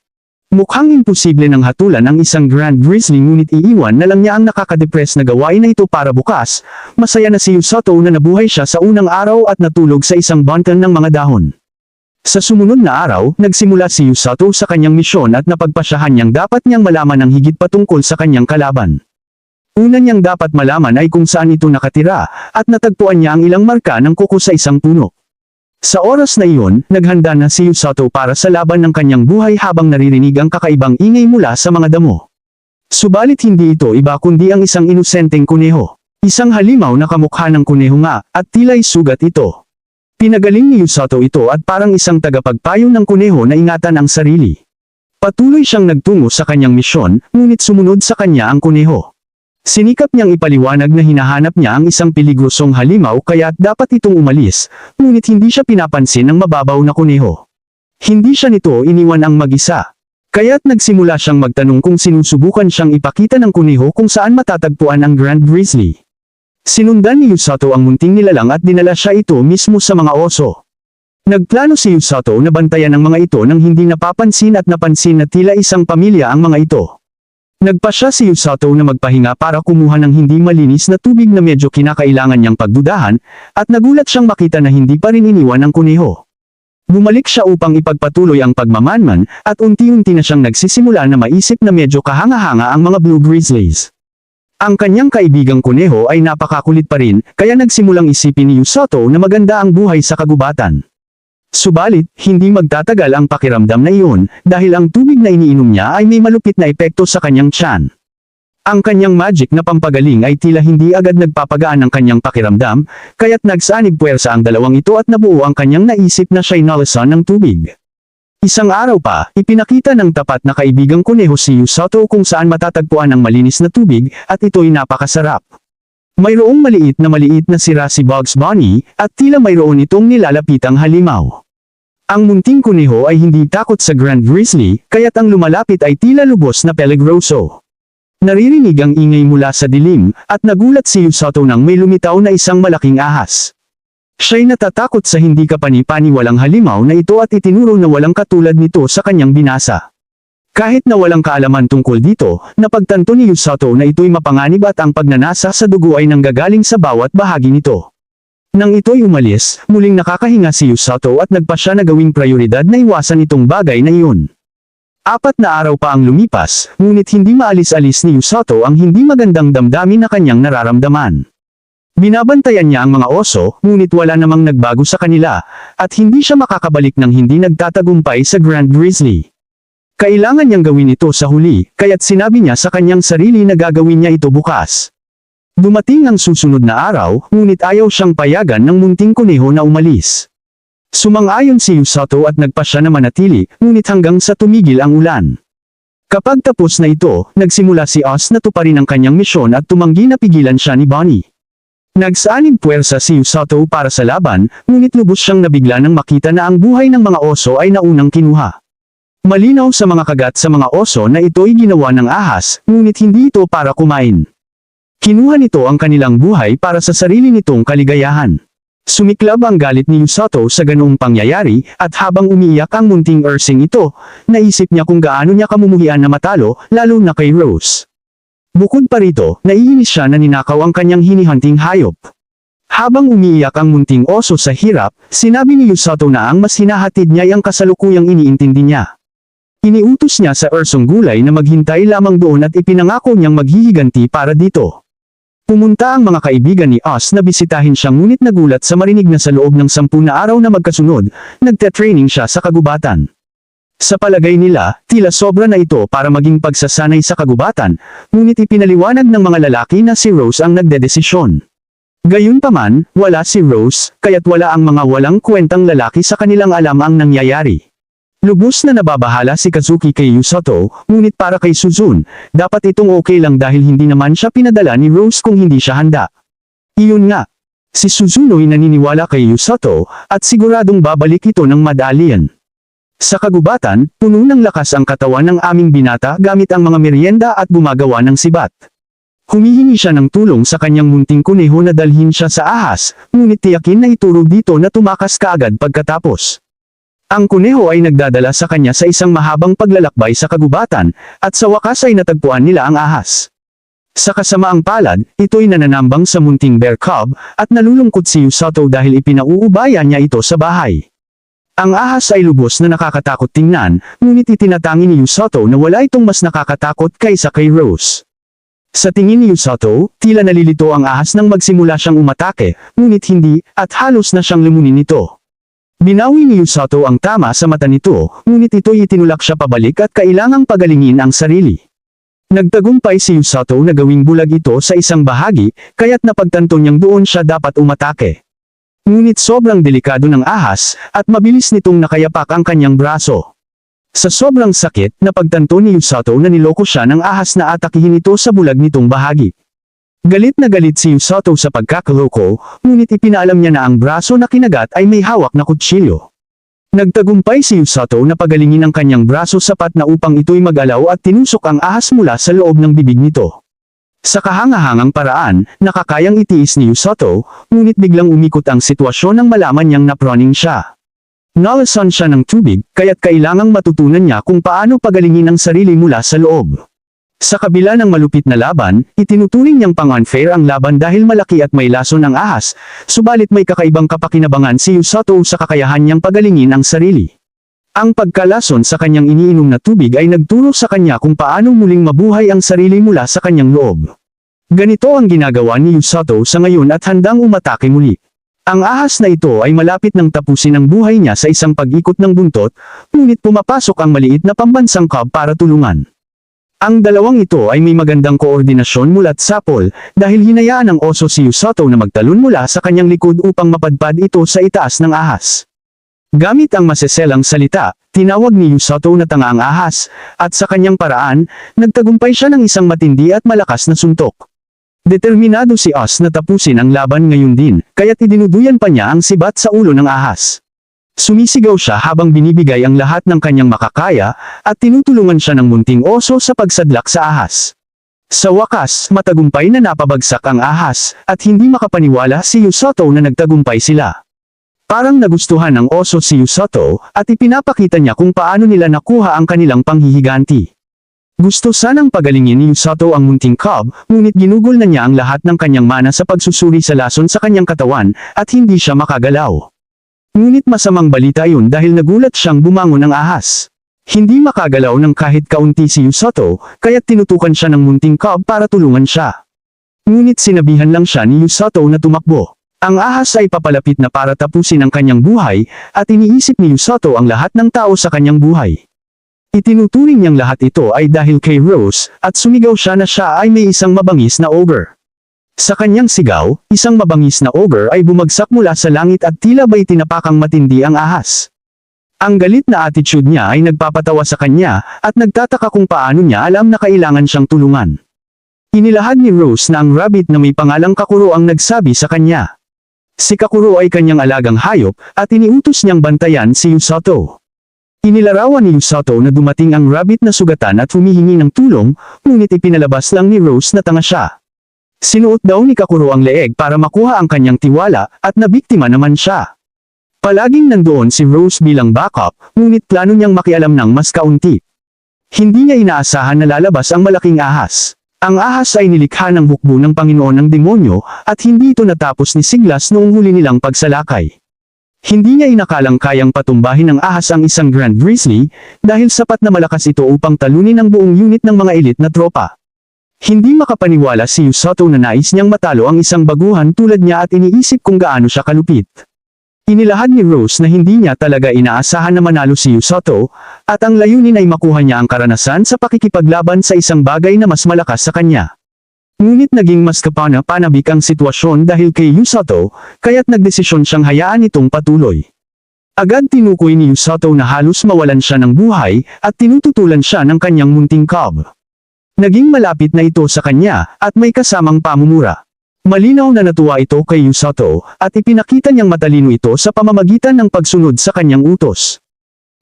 Mukhang imposible ng hatulan ang isang Grand Grizzly ngunit iiwan na lang niya ang nakakadepress na gawain na ito para bukas. Masaya na si Usoto na nabuhay siya sa unang araw at natulog sa isang bundle ng mga dahon. Sa sumunod na araw, nagsimula si Usoto sa kanyang misyon at napagpasyahan niyang dapat niyang malaman ang higit patungkol sa kanyang kalaban. Una niyang dapat malaman ay kung saan ito nakatira, at natagpuan niya ang ilang marka ng kuko sa isang puno. Sa oras na iyon, naghanda na si Usoto para sa laban ng kanyang buhay habang naririnig ang kakaibang ingay mula sa mga damo. Subalit hindi ito iba kundi ang isang inosenteng kuneho. Isang halimaw na kamukha ng kuneho nga, at tila'y sugat ito. Pinagaling ni Usoto ito at parang isang tagapagpayo ng kuneho na ingatan ang sarili. Patuloy siyang nagtungo sa kanyang misyon, ngunit sumunod sa kanya ang kuneho. Sinikap niyang ipaliwanag na hinahanap niya ang isang peligrosong halimaw kaya't dapat itong umalis, ngunit hindi siya pinapansin ng mababaw na kuneho. Hindi siya nito iniwan ang mag-isa. Kaya't nagsimula siyang magtanong kung sinusubukan siyang ipakita ng kuneho kung saan matatagpuan ang Grand Grizzly. Sinundan ni Usoto ang munting nilalang at dinala siya ito mismo sa mga oso. Nagplano si Usoto na bantayan ang mga ito nang hindi napapansin at napansin na tila isang pamilya ang mga ito. Nagpasya si Usoto na magpahinga para kumuha ng hindi malinis na tubig na medyo kinakailangan niyang pagdudahan, at nagulat siyang makita na hindi pa rin iniwan ang kuneho. Bumalik siya upang ipagpatuloy ang pagmamanman, at unti-unti na siyang nagsisimula na maisip na medyo kahanga-hanga ang mga Blue Grizzlies. Ang kanyang kaibigang kuneho ay napakakulit pa rin, kaya nagsimulang isipin ni Usoto na maganda ang buhay sa kagubatan. Subalit, hindi magtatagal ang pakiramdam na iyon, dahil ang tubig na iniinom niya ay may malupit na epekto sa kanyang tiyan. Ang kanyang magic na pampagaling ay tila hindi agad nagpapagaan ng kanyang pakiramdam, kaya't nagsanib puwersa ang dalawang ito at nabuo ang kanyang naisip na siya'y nalasan ng tubig. Isang araw pa, ipinakita ng tapat na kaibigang kuneho si Usoto kung saan matatagpuan ang malinis na tubig, at ito'y napakasarap. Mayroong maliit na sira si Bugs Bunny, at tila mayroon itong nilalapitang halimaw. Ang munting kuneho ay hindi takot sa Grand Grizzly, kaya't ang lumalapit ay tila lubos na peligroso. Naririnig ang ingay mula sa dilim, at nagulat si Usoto nang may lumitaw na isang malaking ahas. Siya'y natatakot sa hindi kapani-paniwalang halimaw na ito at itinuro na walang katulad nito sa kanyang binasa. Kahit na walang kaalaman tungkol dito, napagtanto ni Usoto na ito'y mapanganib at ang pagnanasa sa dugo ay nanggagaling sa bawat bahagi nito. Nang ito'y umalis, muling nakakahinga si Usoto at nagpasya na gawing prioridad na iwasan itong bagay na iyon. 4 na araw pa ang lumipas, ngunit hindi maalis-alis ni Usoto ang hindi magandang damdamin na kanyang nararamdaman. Binabantayan niya ang mga oso, ngunit wala namang nagbago sa kanila, at hindi siya makakabalik nang hindi nagtatagumpay sa Grand Grizzly. Kailangan niyang gawin ito sa huli, kaya't sinabi niya sa kanyang sarili na gagawin niya ito bukas. Dumating ang susunod na araw, ngunit ayaw siyang payagan ng munting kuneho na umalis. Sumang-ayon si Yusato at nagpasya na manatili, ngunit hanggang sa tumigil ang ulan. Kapag tapos na ito, nagsimula si Oz na tuparin ang kanyang misyon at tumanggi na pigilan siya ni Bonnie. Nagsaanib puwersa si Yusato para sa laban, ngunit lubos siyang nabigla nang makita na ang buhay ng mga oso ay naunang kinuha. Malinaw sa mga kagat sa mga oso na ito'y ginawa ng ahas, ngunit hindi ito para kumain. Kinuha nito ang kanilang buhay para sa sarili nitong kaligayahan. Sumiklab ang galit ni Yusato sa ganoong pangyayari, at habang umiiyak ang munting ursing ito, naisip niya kung gaano niya kamumuhian na matalo, lalo na kay Rose. Bukod pa rito, naiinis siya na ninakaw ang kanyang hinihanting hayop. Habang umiiyak ang munting oso sa hirap, sinabi ni Yusato na ang mas hinahatid niya ay ang kasalukuyang iniintindi niya. Iniutos niya sa ursong gulay na maghintay lamang doon at ipinangako niyang maghihiganti para dito. Pumunta ang mga kaibigan ni Oz na bisitahin siya ngunit nagulat sa marinig na sa loob ng 10 na araw na magkasunod, nagte-training siya sa kagubatan. Sa palagay nila, tila sobra na ito para maging pagsasanay sa kagubatan, ngunit ipinaliwanag ng mga lalaki na si Rose ang nagdedesisyon. Gayunpaman, wala si Rose, kaya't wala ang mga walang kwentang lalaki sa kanilang alam ang nangyayari. Lubos na nababahala si Kazuki kay Yusato, ngunit para kay Suzune, dapat itong okay lang dahil hindi naman siya pinadala ni Rose kung hindi siya handa. Iyon nga. Si Suzune ay naniniwala kay Yusato, at siguradong babalik ito ng madalian. Sa kagubatan, puno ng lakas ang katawan ng aming binata gamit ang mga merienda at gumagawa ng sibat. Humihingi siya ng tulong sa kanyang munting kuneho na dalhin siya sa ahas, ngunit tiyakin na ituro dito na tumakas kaagad pagkatapos. Ang kuneho ay nagdadala sa kanya sa isang mahabang paglalakbay sa kagubatan, at sa wakas ay natagpuan nila ang ahas. Sa kasamaang palad, ito'y nananambang sa munting bear cub, at nalulungkot si Yusato dahil ipinauubaya niya ito sa bahay. Ang ahas ay lubos na nakakatakot tingnan, ngunit itinatangi ni Yusato na wala itong mas nakakatakot kaysa kay Rose. Sa tingin ni Yusato, tila nalilito ang ahas nang magsimula siyang umatake, ngunit hindi, at halos na siyang lumunin nito. Binawi ni Yusato ang tama sa mata nito, ngunit ito'y itinulak siya pabalik at kailangang pagalingin ang sarili. Nagtagumpay si Yusato na gawing bulag ito sa isang bahagi, kaya't napagtanto niyang doon siya dapat umatake. Ngunit sobrang delikado ng ahas, at mabilis nitong nakayapak ang kanyang braso. Sa sobrang sakit, napagtanto ni Yusato na niloko siya ng ahas na atakihin ito sa bulag nitong bahagi. Galit na galit si Yusato sa pagkakaloko, ngunit ipinaalam niya na ang braso na kinagat ay may hawak na kutsilyo. Nagtagumpay si Yusato na pagalingin ang kanyang braso sapat na upang ito'y mag-alaw at tinusok ang ahas mula sa loob ng bibig nito. Sa kahangahangang paraan, nakakayang itiis ni Yusato, ngunit biglang umikot ang sitwasyon nang malaman niyang naproning siya. Nalasan siya ng tubig, kaya't kailangang matutunan niya kung paano pagalingin ang sarili mula sa loob. Sa kabila ng malupit na laban, itinuturing niyang pang-unfair ang laban dahil malaki at may lason ang ahas, subalit may kakaibang kapakinabangan si Yusato sa kakayahan niyang pagalingin ang sarili. Ang pagkalason sa kanyang iniinom na tubig ay nagturo sa kanya kung paano muling mabuhay ang sarili mula sa kanyang loob. Ganito ang ginagawa ni Yusato sa ngayon at handang umatake muli. Ang ahas na ito ay malapit nang tapusin ang buhay niya sa isang pag-ikot ng buntot, ngunit pumapasok ang maliit na pambansang cub para tulungan. Ang dalawang ito ay may magandang koordinasyon mula't sapol, dahil hinayaan ng oso si Yusato na magtalon mula sa kanyang likod upang mapadpad ito sa itaas ng ahas. Gamit ang maseselang salita, tinawag ni Yusato na tanga ang ahas, at sa kanyang paraan, nagtagumpay siya ng isang matindi at malakas na suntok. Determinado si Oz na tapusin ang laban ngayon din, kaya't idinuduyan pa niya ang sibat sa ulo ng ahas. Sumisigaw siya habang binibigay ang lahat ng kanyang makakaya, at tinutulungan siya ng munting oso sa pagsadlak sa ahas. Sa wakas, matagumpay na napabagsak ang ahas, at hindi makapaniwala si Yusato na nagtagumpay sila. Parang nagustuhan ng oso si Yusato, at ipinapakita niya kung paano nila nakuha ang kanilang panghihiganti. Gusto sanang pagalingin ni Yusato ang munting cub, ngunit ginugol na niya ang lahat ng kanyang mana sa pagsusuri sa lason sa kanyang katawan, at hindi siya makagalaw. Ngunit masamang balita yun dahil nagulat siyang bumangon ng ahas. Hindi makagalaw ng kahit kaunti si Yusato, kaya't tinutukan siya ng munting cub para tulungan siya. Ngunit sinabihan lang siya ni Yusato na tumakbo. Ang ahas ay papalapit na para tapusin ang kanyang buhay, at iniisip ni Yusato ang lahat ng tao sa kanyang buhay. Itinuturing niyang lahat ito ay dahil kay Rose, at sumigaw siya na siya ay may isang mabangis na ogre. Sa kanyang sigaw, isang mabangis na ogre ay bumagsak mula sa langit at tila ba'y tinapakang matindi ang ahas. Ang galit na attitude niya ay nagpapatawa sa kanya, at nagtataka kung paano niya alam na kailangan siyang tulungan. Inilahad ni Rose na ang rabbit na may pangalang Kakuro ang nagsabi sa kanya. Si Kakuro ay kanyang alagang hayop, at iniutos niyang bantayan si Usoto. Inilarawan ni Usoto na dumating ang rabbit na sugatan at humihingi ng tulong, ngunit ipinalabas lang ni Rose na tanga siya. Sinuot daw ni Kakuro ang leeg para makuha ang kanyang tiwala, at nabiktima naman siya. Palaging nandoon si Rose bilang backup, ngunit plano niyang makialam ng mas kaunti. Hindi niya inaasahan na lalabas ang malaking ahas. Ang ahas ay nilikha ng hukbo ng Panginoon ng demonyo, at hindi ito natapos ni Siglas noong huli nilang pagsalakay. Hindi niya inakalang kayang patumbahin ng ahas ang isang Grand Grizzly, dahil sapat na malakas ito upang talunin ang buong unit ng mga elite na tropa. Hindi makapaniwala si Usoto na nais niyang matalo ang isang baguhan tulad niya at iniisip kung gaano siya kalupit. Inilahad ni Rose na hindi niya talaga inaasahan na manalo si Usoto, at ang layunin ay makuha niya ang karanasan sa pakikipaglaban sa isang bagay na mas malakas sa kanya. Ngunit naging mas kapana-panabik ang sitwasyon dahil kay Usoto, kaya't nagdesisyon siyang hayaan itong patuloy. Agad tinukoy ni Usoto na halos mawalan siya ng buhay, at tinututulan siya ng kanyang munting cub. Naging malapit na ito sa kanya, at may kasamang pamumura. Malinaw na natuwa ito kay Usoto, at ipinakita niyang matalino ito sa pamamagitan ng pagsunod sa kanyang utos.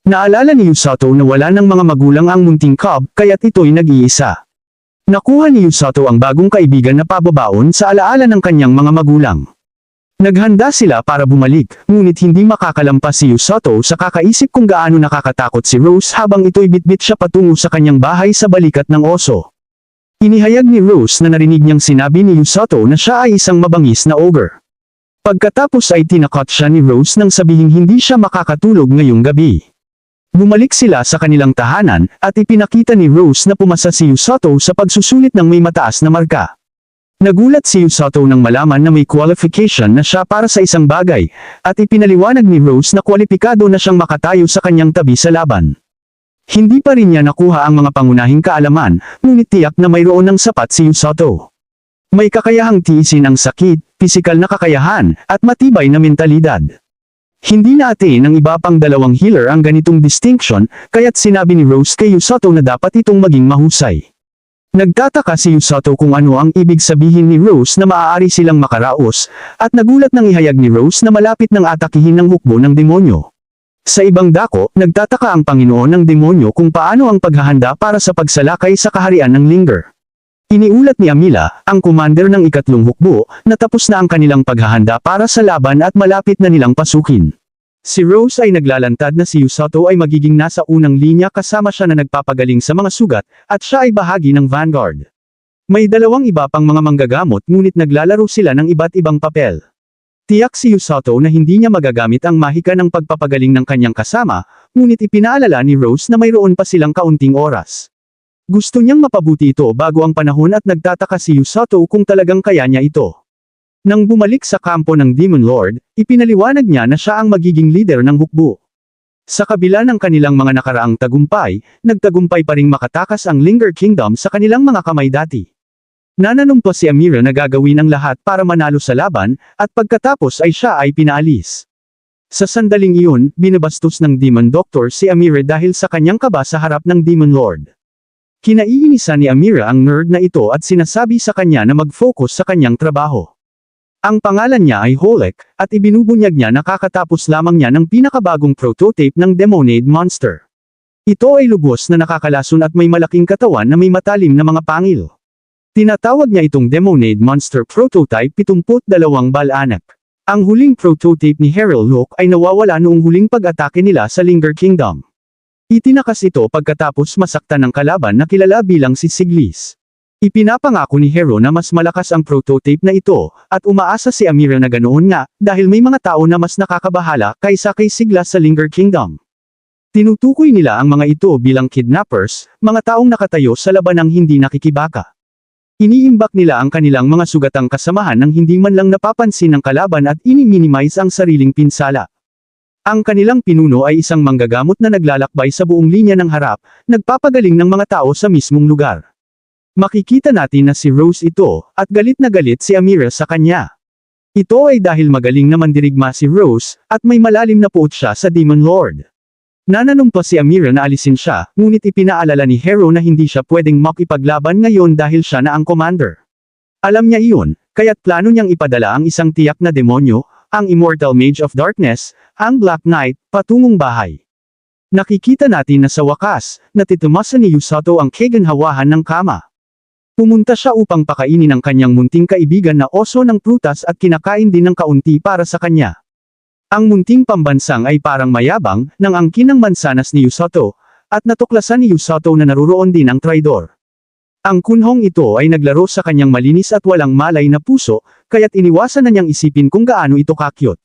Naalala ni Usoto na wala ng mga magulang ang munting cub, kaya't ito'y nag-iisa. Nakuha ni Usoto ang bagong kaibigan na pababaon sa alaala ng kanyang mga magulang. Naghanda sila para bumalik, ngunit hindi makakalampas si Usoto sa kakaisip kung gaano nakakatakot si Rose habang ito'y bitbit siya patungo sa kanyang bahay sa balikat ng oso. Inihayag ni Rose na narinig niyang sinabi ni Usoto na siya ay isang mabangis na ogre. Pagkatapos ay tinakot siya ni Rose nang sabihing hindi siya makakatulog ngayong gabi. Bumalik sila sa kanilang tahanan, at ipinakita ni Rose na pumasa si Usoto sa pagsusulit ng may mataas na marka. Nagulat si Usoto nang malaman na may qualification na siya para sa isang bagay, at ipinaliwanag ni Rose na kwalipikado na siyang makatayo sa kanyang tabi sa laban. Hindi pa rin niya nakuha ang mga pangunahing kaalaman, ngunit tiyak na mayroon ng sapat si Usoto. May kakayahang tiisin ang sakit, pisikal na kakayahan, at matibay na mentalidad. Hindi natin ng iba pang dalawang healer ang ganitong distinction, kaya't sinabi ni Rose kay Usoto na dapat itong maging mahusay. Nagtataka si Usoto kung ano ang ibig sabihin ni Rose na maaari silang makaraos, at nagulat nang ihayag ni Rose na malapit nang atakihin ng hukbo ng demonyo. Sa ibang dako, nagtataka ang Panginoon ng demonyo kung paano ang paghahanda para sa pagsalakay sa kaharian ng Linger. Iniulat ni Amila, ang commander ng ikatlong hukbo, na tapos na ang kanilang paghahanda para sa laban at malapit na nilang pasukin. Si Rose ay naglalantad na si Usoto ay magiging nasa unang linya kasama siya na nagpapagaling sa mga sugat, at siya ay bahagi ng vanguard. May dalawang iba pang mga manggagamot ngunit naglalaro sila ng iba't ibang papel. Tiyak si Usoto na hindi niya magagamit ang mahika ng pagpapagaling ng kanyang kasama, ngunit ipinaalala ni Rose na mayroon pa silang kaunting oras. Gusto niyang mapabuti ito bago ang panahon at nagtataka si Usoto kung talagang kaya niya ito. Nang bumalik sa kampo ng Demon Lord, ipinaliwanag niya na siya ang magiging leader ng hukbo. Sa kabila ng kanilang mga nakaraang tagumpay, nagtagumpay pa ring makatakas ang Linger Kingdom sa kanilang mga kamay dati. Nananumpa si Amira na gagawin ang lahat para manalo sa laban, at pagkatapos ay siya ay pinaalis. Sa sandaling iyon, binabastos ng Demon Doctor si Amira dahil sa kanyang kaba sa harap ng Demon Lord. Kinaiinisan ni Amira ang nerd na ito at sinasabi sa kanya na mag-focus sa kanyang trabaho. Ang pangalan niya ay Holek, at ibinubunyag niya na kakatapos lamang niya ng pinakabagong prototype ng Demonade Monster. Ito ay lubos na nakakalason at may malaking katawan na may matalim na mga pangil. Tinatawag niya itong Demonade Monster Prototype 72 bal-anak. Ang huling prototype ni Herald Locke ay nawawala noong huling pag-atake nila sa Linger Kingdom. Itinakas ito pagkatapos masaktan ng kalaban na kilala bilang si Siglis. Ipinapangako ni Hero na mas malakas ang prototype na ito, at umaasa si Amira na ganoon nga, dahil may mga tao na mas nakakabahala kaysa kay Siglas sa Linger Kingdom. Tinutukoy nila ang mga ito bilang kidnappers, mga taong nakatayo sa labanang hindi nakikibaka. Iniimbak nila ang kanilang mga sugatang kasamahan nang hindi man lang napapansin ng kalaban at ini-minimize ang sariling pinsala. Ang kanilang pinuno ay isang manggagamot na naglalakbay sa buong linya ng harap, nagpapagaling ng mga tao sa mismong lugar. Makikita natin na si Rose ito, at galit na galit si Amira sa kanya. Ito ay dahil magaling na mandirigma si Rose, at may malalim na puot siya sa Demon Lord. Nananumpa si Amira na alisin siya, ngunit ipinaalala ni Hero na hindi siya pwedeng makipaglaban ngayon dahil siya na ang commander. Alam niya iyon, kaya't plano niyang ipadala ang isang tiyak na demonyo, ang Immortal Mage of Darkness, ang Black Knight, patungong bahay. Nakikita natin na sa wakas, natitumasan ni Yusato ang kaganhawahan ng kama. Pumunta siya upang pakainin ang kanyang munting kaibigan na oso ng prutas at kinakain din ng kaunti para sa kanya. Ang munting pambansang ay parang mayabang, nang angkin ng mansanas ni Yusato, at natuklasan ni Yusato na naruroon din ang traidor. Ang kunhong ito ay naglaro sa kanyang malinis at walang malay na puso, kaya't iniwasan na niyang isipin kung gaano ito kakyot.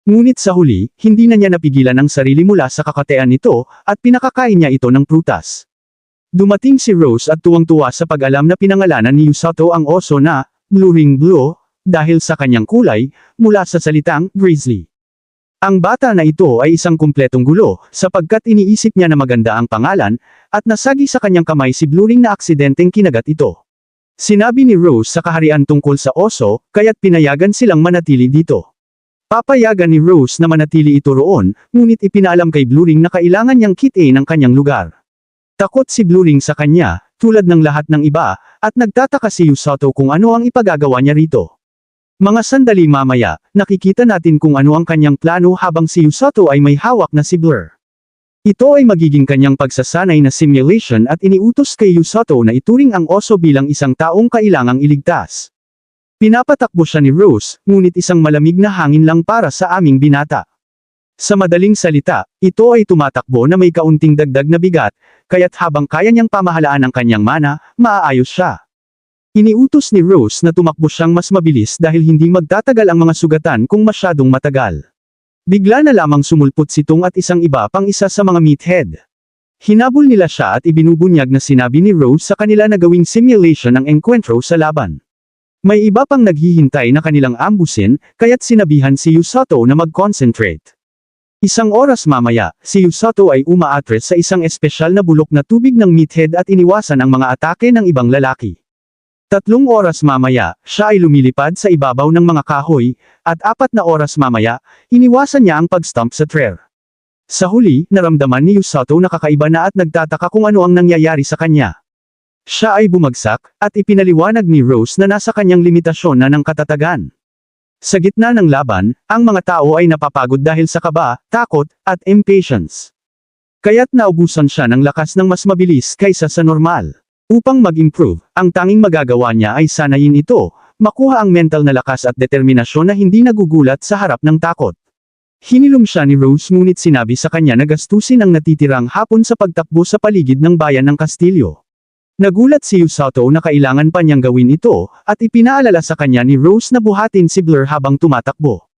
Ngunit sa huli, hindi na niya napigilan ang sarili mula sa kakatean nito, at pinakakain niya ito ng prutas. Dumating si Rose at tuwang-tuwa sa pag-alam na pinangalanan ni Yusato ang oso na, Blue Ring Blue, dahil sa kanyang kulay, mula sa salitang, grizzly. Ang bata na ito ay isang kumpletong gulo, sapagkat iniisip niya na maganda ang pangalan, at nasagi sa kanyang kamay si Blue Ring na aksidenteng kinagat ito. Sinabi ni Rose sa kaharian tungkol sa oso, kaya't pinayagan silang manatili dito. Papayagan ni Rose na manatili ito roon, ngunit ipinaalam kay Blue Ring na kailangan niyang kitain ang kanyang lugar. Takot si Blue Ring sa kanya, tulad ng lahat ng iba, at nagtataka si Yusato kung ano ang ipagagawa niya rito. Mga sandali mamaya, nakikita natin kung ano ang kanyang plano habang si Yusato ay may hawak na si Blur. Ito ay magiging kanyang pagsasanay na simulation at iniutos kay Yusato na ituring ang oso bilang isang taong kailangang iligtas. Pinapatakbo siya ni Rose, ngunit isang malamig na hangin lang para sa aming binata. Sa madaling salita, ito ay tumatakbo na may kaunting dagdag na bigat, kaya't habang kaya niyang pamahalaan ang kanyang mana, maaayos siya. Iniutos ni Rose na tumakbo siyang mas mabilis dahil hindi magtatagal ang mga sugatan kung masyadong matagal. Bigla na lamang sumulpot si Tong at isang iba pang isa sa mga meathead. Hinabol nila siya at ibinubunyag na sinabi ni Rose sa kanila na gawing simulation ang enkwentro sa laban. May iba pang naghihintay na kanilang ambusin, kaya't sinabihan si Yusato na mag-concentrate. Isang oras mamaya, si Yusato ay umaatres sa isang espesyal na bulok na tubig ng meathead at iniwasan ang mga atake ng ibang lalaki. 3 oras mamaya, siya ay lumilipad sa ibabaw ng mga kahoy, at 4 na oras mamaya, iniwasan niya ang pag-stomp sa trer. Sa huli, naramdaman ni Yusato na kakaiba na at nagtataka kung ano ang nangyayari sa kanya. Siya ay bumagsak, at ipinaliwanag ni Rose na nasa kanyang limitasyon na ng katatagan. Sa gitna ng laban, ang mga tao ay napapagod dahil sa kaba, takot, at impatience. Kaya't naubusan siya ng lakas ng mas mabilis kaysa sa normal. Upang mag-improve, ang tanging magagawa niya ay sanayin ito, makuha ang mental na lakas at determinasyon na hindi nagugulat sa harap ng takot. Hinilom siya ni Rose ngunit sinabi sa kanya na gastusin ang natitirang hapon sa pagtakbo sa paligid ng bayan ng kastilyo. Nagulat si Yusato na kailangan pa niyang gawin ito, at ipinaalala sa kanya ni Rose na buhatin si Blur habang tumatakbo.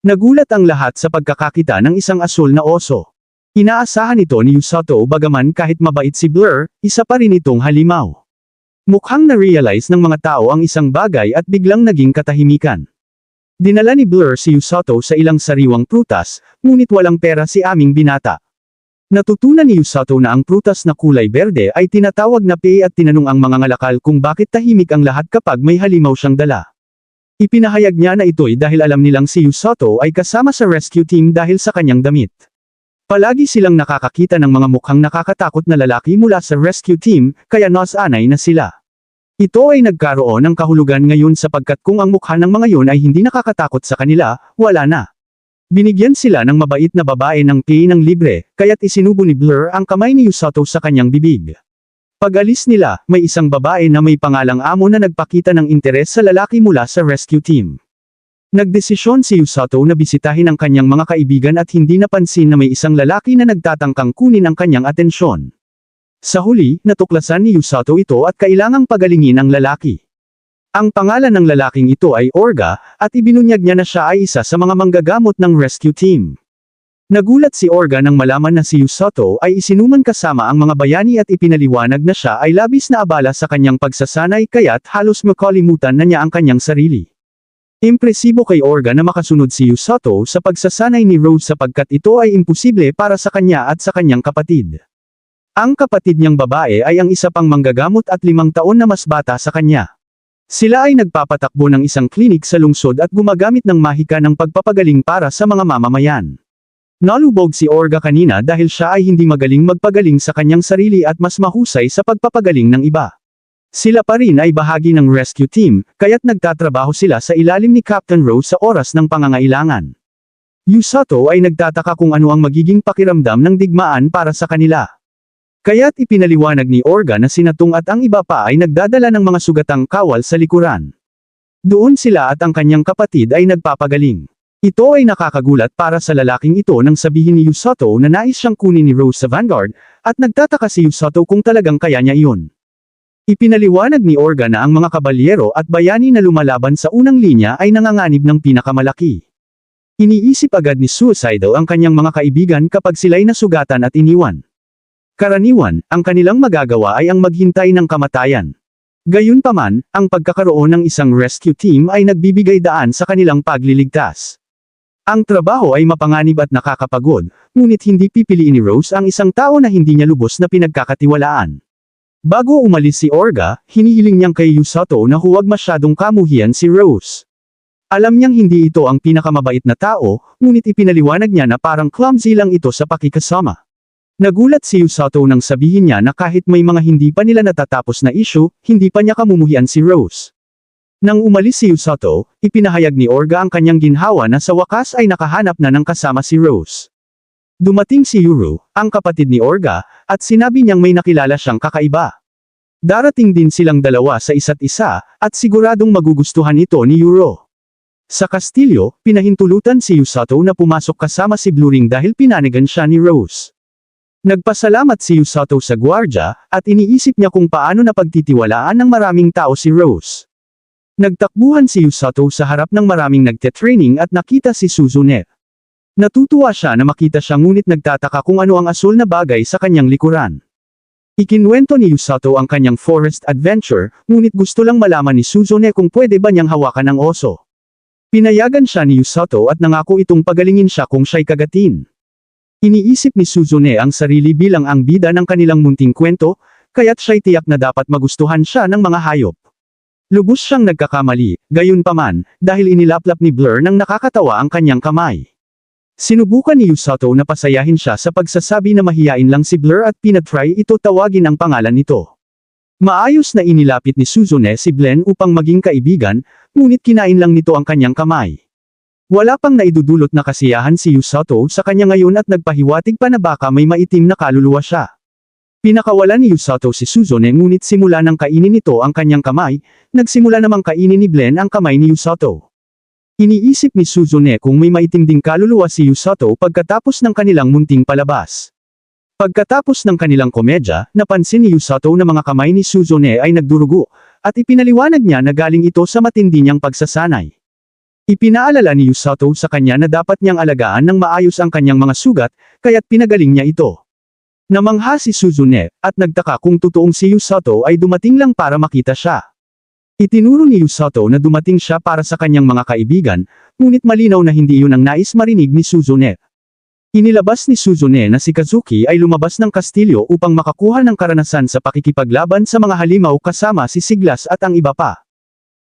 Nagulat ang lahat sa pagkakakita ng isang asul na oso. Inaasahan ito ni Yusato bagaman kahit mabait si Blur, isa pa rin itong halimaw. Mukhang na-realize ng mga tao ang isang bagay at biglang naging katahimikan. Dinala ni Blur si Yusato sa ilang sariwang prutas, ngunit walang pera si aming binata. Natutunan ni Yusato na ang prutas na kulay berde ay tinatawag na pei at tinanong ang mga ngalakal kung bakit tahimik ang lahat kapag may halimaw siyang dala. Ipinahayag niya na ito'y dahil alam nilang si Yusato ay kasama sa rescue team dahil sa kanyang damit. Palagi silang nakakakita ng mga mukhang nakakatakot na lalaki mula sa rescue team, kaya nasanay na sila. Ito ay nagkaroon ng kahulugan ngayon sapagkat kung ang mukha ng mga yon ay hindi nakakatakot sa kanila, wala na. Binigyan sila ng mabait na babae ng pay ng libre, kaya't isinubo ni Blur ang kamay ni Yusato sa kanyang bibig. Pag-alis nila, may isang babae na may pangalang Amo na nagpakita ng interes sa lalaki mula sa rescue team. Nagdesisyon si Yusato na bisitahin ang kanyang mga kaibigan at hindi napansin na may isang lalaki na nagtatangkang kunin ang kanyang atensyon. Sa huli, natuklasan ni Yusato ito at kailangang pagalingin ang lalaki. Ang pangalan ng lalaking ito ay Orga, at ibinunyag niya na siya ay isa sa mga manggagamot ng rescue team. Nagulat si Orga nang malaman na si Yusato ay isinuman kasama ang mga bayani at ipinaliwanag na siya ay labis na abala sa kanyang pagsasanay kaya't halos makalimutan na niya ang kanyang sarili. Impresibo kay Orga na makasunod si Yusato sa pagsasanay ni Rose sapagkat ito ay imposible para sa kanya at sa kanyang kapatid. Ang kapatid niyang babae ay ang isa pang manggagamot at 5 taon na mas bata sa kanya. Sila ay nagpapatakbo ng isang klinik sa lungsod at gumagamit ng mahika ng pagpapagaling para sa mga mamamayan. Nalubog si Orga kanina dahil siya ay hindi magaling magpagaling sa kanyang sarili at mas mahusay sa pagpapagaling ng iba. Sila pa rin ay bahagi ng rescue team, kaya't nagtatrabaho sila sa ilalim ni Captain Rose sa oras ng pangangailangan. Yusato ay nagtataka kung ano ang magiging pakiramdam ng digmaan para sa kanila. Kaya't ipinaliwanag ni Orga na si Natung at ang iba pa ay nagdadala ng mga sugatang kawal sa likuran. Doon sila at ang kanyang kapatid ay nagpapagaling. Ito ay nakakagulat para sa lalaking ito nang sabihin ni Yusato na nais siyang kunin ni Rose sa Vanguard, at nagtataka si Yusato kung talagang kaya niya iyon. Ipinaliwanag ni Orga na ang mga kabalyero at bayani na lumalaban sa unang linya ay nanganganib ng pinakamalaki. Iniisip agad ni Suicidal ang kanyang mga kaibigan kapag sila'y nasugatan at iniwan. Karaniwan, ang kanilang magagawa ay ang maghintay ng kamatayan. Gayunpaman, ang pagkakaroon ng isang rescue team ay nagbibigay daan sa kanilang pagliligtas. Ang trabaho ay mapanganib at nakakapagod, ngunit hindi pipiliin ni Rose ang isang tao na hindi niya lubos na pinagkakatiwalaan. Bago umalis si Orga, hinihiling niyang kay Yusato na huwag masyadong kamuhian si Rose. Alam niyang hindi ito ang pinakamabait na tao, ngunit ipinaliwanag niya na parang clumsy lang ito sa pakikasama. Nagulat si Yusato nang sabihin niya na kahit may mga hindi pa nila natatapos na issue, hindi pa niya kamumuhian si Rose. Nang umalis si Yusato, ipinahayag ni Orga ang kanyang ginhawa na sa wakas ay nakahanap na ng kasama si Rose. Dumating si Yuru, ang kapatid ni Orga, at sinabi niyang may nakilala siyang kakaiba. Darating din silang dalawa sa isa't isa, at siguradong magugustuhan ito ni Yuro. Sa kastilyo, pinahintulutan si Yusato na pumasok kasama si Blue Ring dahil pinanigan siya ni Rose. Nagpasalamat si Yusato sa gwardya, at iniisip niya kung paano napagtitiwalaan ng maraming tao si Rose. Nagtakbuhan si Yusato sa harap ng maraming nagte-training at nakita si Suzune. Natutuwa siya na makita siya ngunit nagtataka kung ano ang asul na bagay sa kanyang likuran. Ikinwento ni Yusato ang kanyang forest adventure, ngunit gusto lang malaman ni Suzune kung pwede ba niyang hawakan ang oso. Pinayagan siya ni Yusato at nangako itong pagalingin siya kung siya'y kagatin. Iniisip ni Suzune ang sarili bilang ang bida ng kanilang munting kwento, kaya't siya'y tiyak na dapat magustuhan siya ng mga hayop. Lubos siyang nagkakamali, gayunpaman, dahil inilaplap ni Blur nang nakakatawa ang kanyang kamay. Sinubukan ni Yusato na pasayahin siya sa pagsasabi na mahiyain lang si Blur at pinatry ito tawagin ang pangalan nito. Maayos na inilapit ni Suzune si Blen upang maging kaibigan, ngunit kinain lang nito ang kanyang kamay. Wala pang naidudulot na kasiyahan si Yusato sa kanya ngayon at nagpahiwatig pa na baka may maitim na kaluluwa siya. Pinakawalan ni Yusato si Suzune ngunit simula nang kainin nito ang kanyang kamay, nagsimula namang kainin ni Blen ang kamay ni Yusato. Iniisip ni Suzune kung may maitim ding kaluluwa si Yusato pagkatapos ng kanilang munting palabas. Pagkatapos ng kanilang komedya, napansin ni Yusato na mga kamay ni Suzune ay nagdurugo, at ipinaliwanag niya na galing ito sa matindi niyang pagsasanay. Ipinaalala ni Yusato sa kanya na dapat niyang alagaan ng maayos ang kanyang mga sugat, kaya't pinagaling niya ito. Namangha si Suzune, at nagtaka kung totoong si Yusato ay dumating lang para makita siya. Itinuro ni Yusato na dumating siya para sa kanyang mga kaibigan, ngunit malinaw na hindi yun ang nais marinig ni Suzune. Inilabas ni Suzune na si Kazuki ay lumabas ng kastilyo upang makakuha ng karanasan sa pakikipaglaban sa mga halimaw kasama si Siglas at ang iba pa.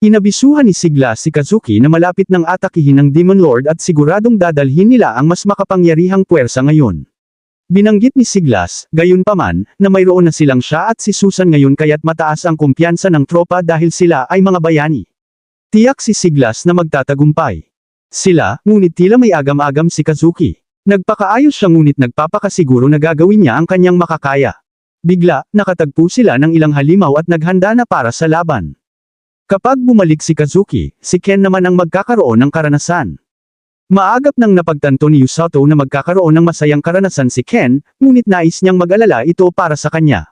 Inabisuhan ni Siglas si Kazuki na malapit ng atakihin ng Demon Lord at siguradong dadalhin nila ang mas makapangyarihang puwersa ngayon. Binanggit ni Siglas, gayunpaman, na mayroon na silang siya at si Susan ngayon kaya't mataas ang kumpiyansa ng tropa dahil sila ay mga bayani. Tiyak si Siglas na magtatagumpay. Sila, ngunit tila may agam-agam si Kazuki. Nagpakaayos siya ngunit nagpapakasiguro na gagawin niya ang kanyang makakaya. Bigla, nakatagpo sila ng ilang halimaw at naghanda na para sa laban. Kapag bumalik si Kazuki, si Ken naman ang magkakaroon ng karanasan. Maagap nang napagtanto ni Yusato na magkakaroon ng masayang karanasan si Ken, ngunit nais niyang mag-alala ito para sa kanya.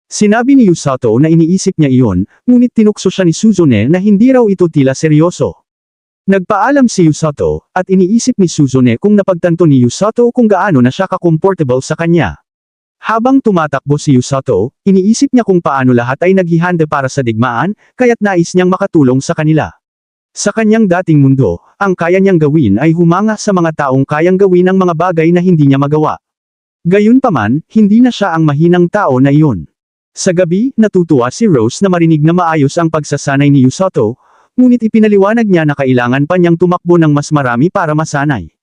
Sinabi ni Yusato na iniisip niya iyon, ngunit tinukso siya ni Suzune na hindi raw ito tila seryoso. Nagpaalam si Yusato, at iniisip ni Suzune kung napagtanto ni Yusato kung gaano na siya ka-comfortable sa kanya. Habang tumatakbo si Yusato, iniisip niya kung paano lahat ay naghihanda para sa digmaan, kaya't nais niyang makatulong sa kanila. Sa kanyang dating mundo, ang kaya niyang gawin ay humanga sa mga taong kayang gawin ang mga bagay na hindi niya magawa. Gayunpaman, hindi na siya ang mahinang tao na iyon. Sa gabi, natutuwa si Rose na marinig na maayos ang pagsasanay ni Yusato, ngunit ipinaliwanag niya na kailangan pa niyang tumakbo ng mas marami para masanay.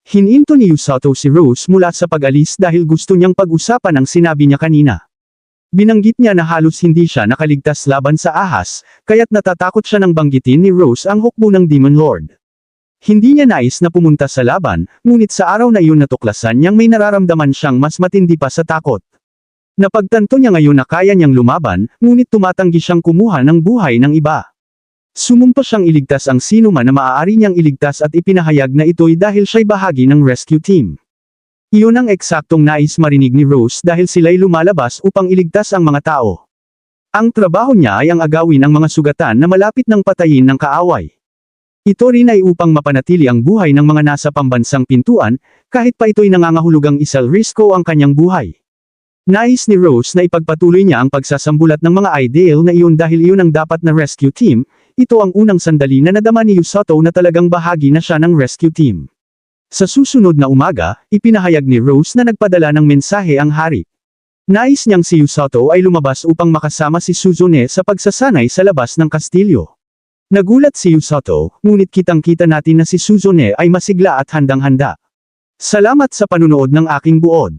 Hininto ni Yusato si Rose mula sa pag-alis dahil gusto niyang pag-usapan ang sinabi niya kanina. Binanggit niya na halos hindi siya nakaligtas laban sa ahas, kaya't natatakot siya nang banggitin ni Rose ang hukbo ng Demon Lord. Hindi niya nais na pumunta sa laban, ngunit sa araw na iyon natuklasan niyang may nararamdaman siyang mas matindi pa sa takot. Napagtanto niya ngayon na kaya niyang lumaban, ngunit tumatanggi siyang kumuha ng buhay ng iba. Sumumpa siyang iligtas ang sinuman na maaari niyang iligtas at ipinahayag na ito'y dahil siya'y bahagi ng rescue team. Iyon ang eksaktong nais marinig ni Rose dahil sila'y lumalabas upang iligtas ang mga tao. Ang trabaho niya ay ang agawin ang mga sugatan na malapit ng patayin ng kaaway. Ito rin ay upang mapanatili ang buhay ng mga nasa pambansang pintuan, kahit pa ito'y nangangahulugang isal-risko ang kanyang buhay. Nais ni Rose na ipagpatuloy niya ang pagsasambulat ng mga ideal na iyon dahil iyon ang dapat na rescue team. Ito ang unang sandali na nadama ni Yusato na talagang bahagi na siya ng rescue team. Sa susunod na umaga, ipinahayag ni Rose na nagpadala ng mensahe ang hari. Nais niyang si Yusato ay lumabas upang makasama si Suzune sa pagsasanay sa labas ng kastilyo. Nagulat si Yusato, ngunit kitang-kita natin na si Suzune ay masigla at handang-handa. Salamat sa panunood ng aking buod.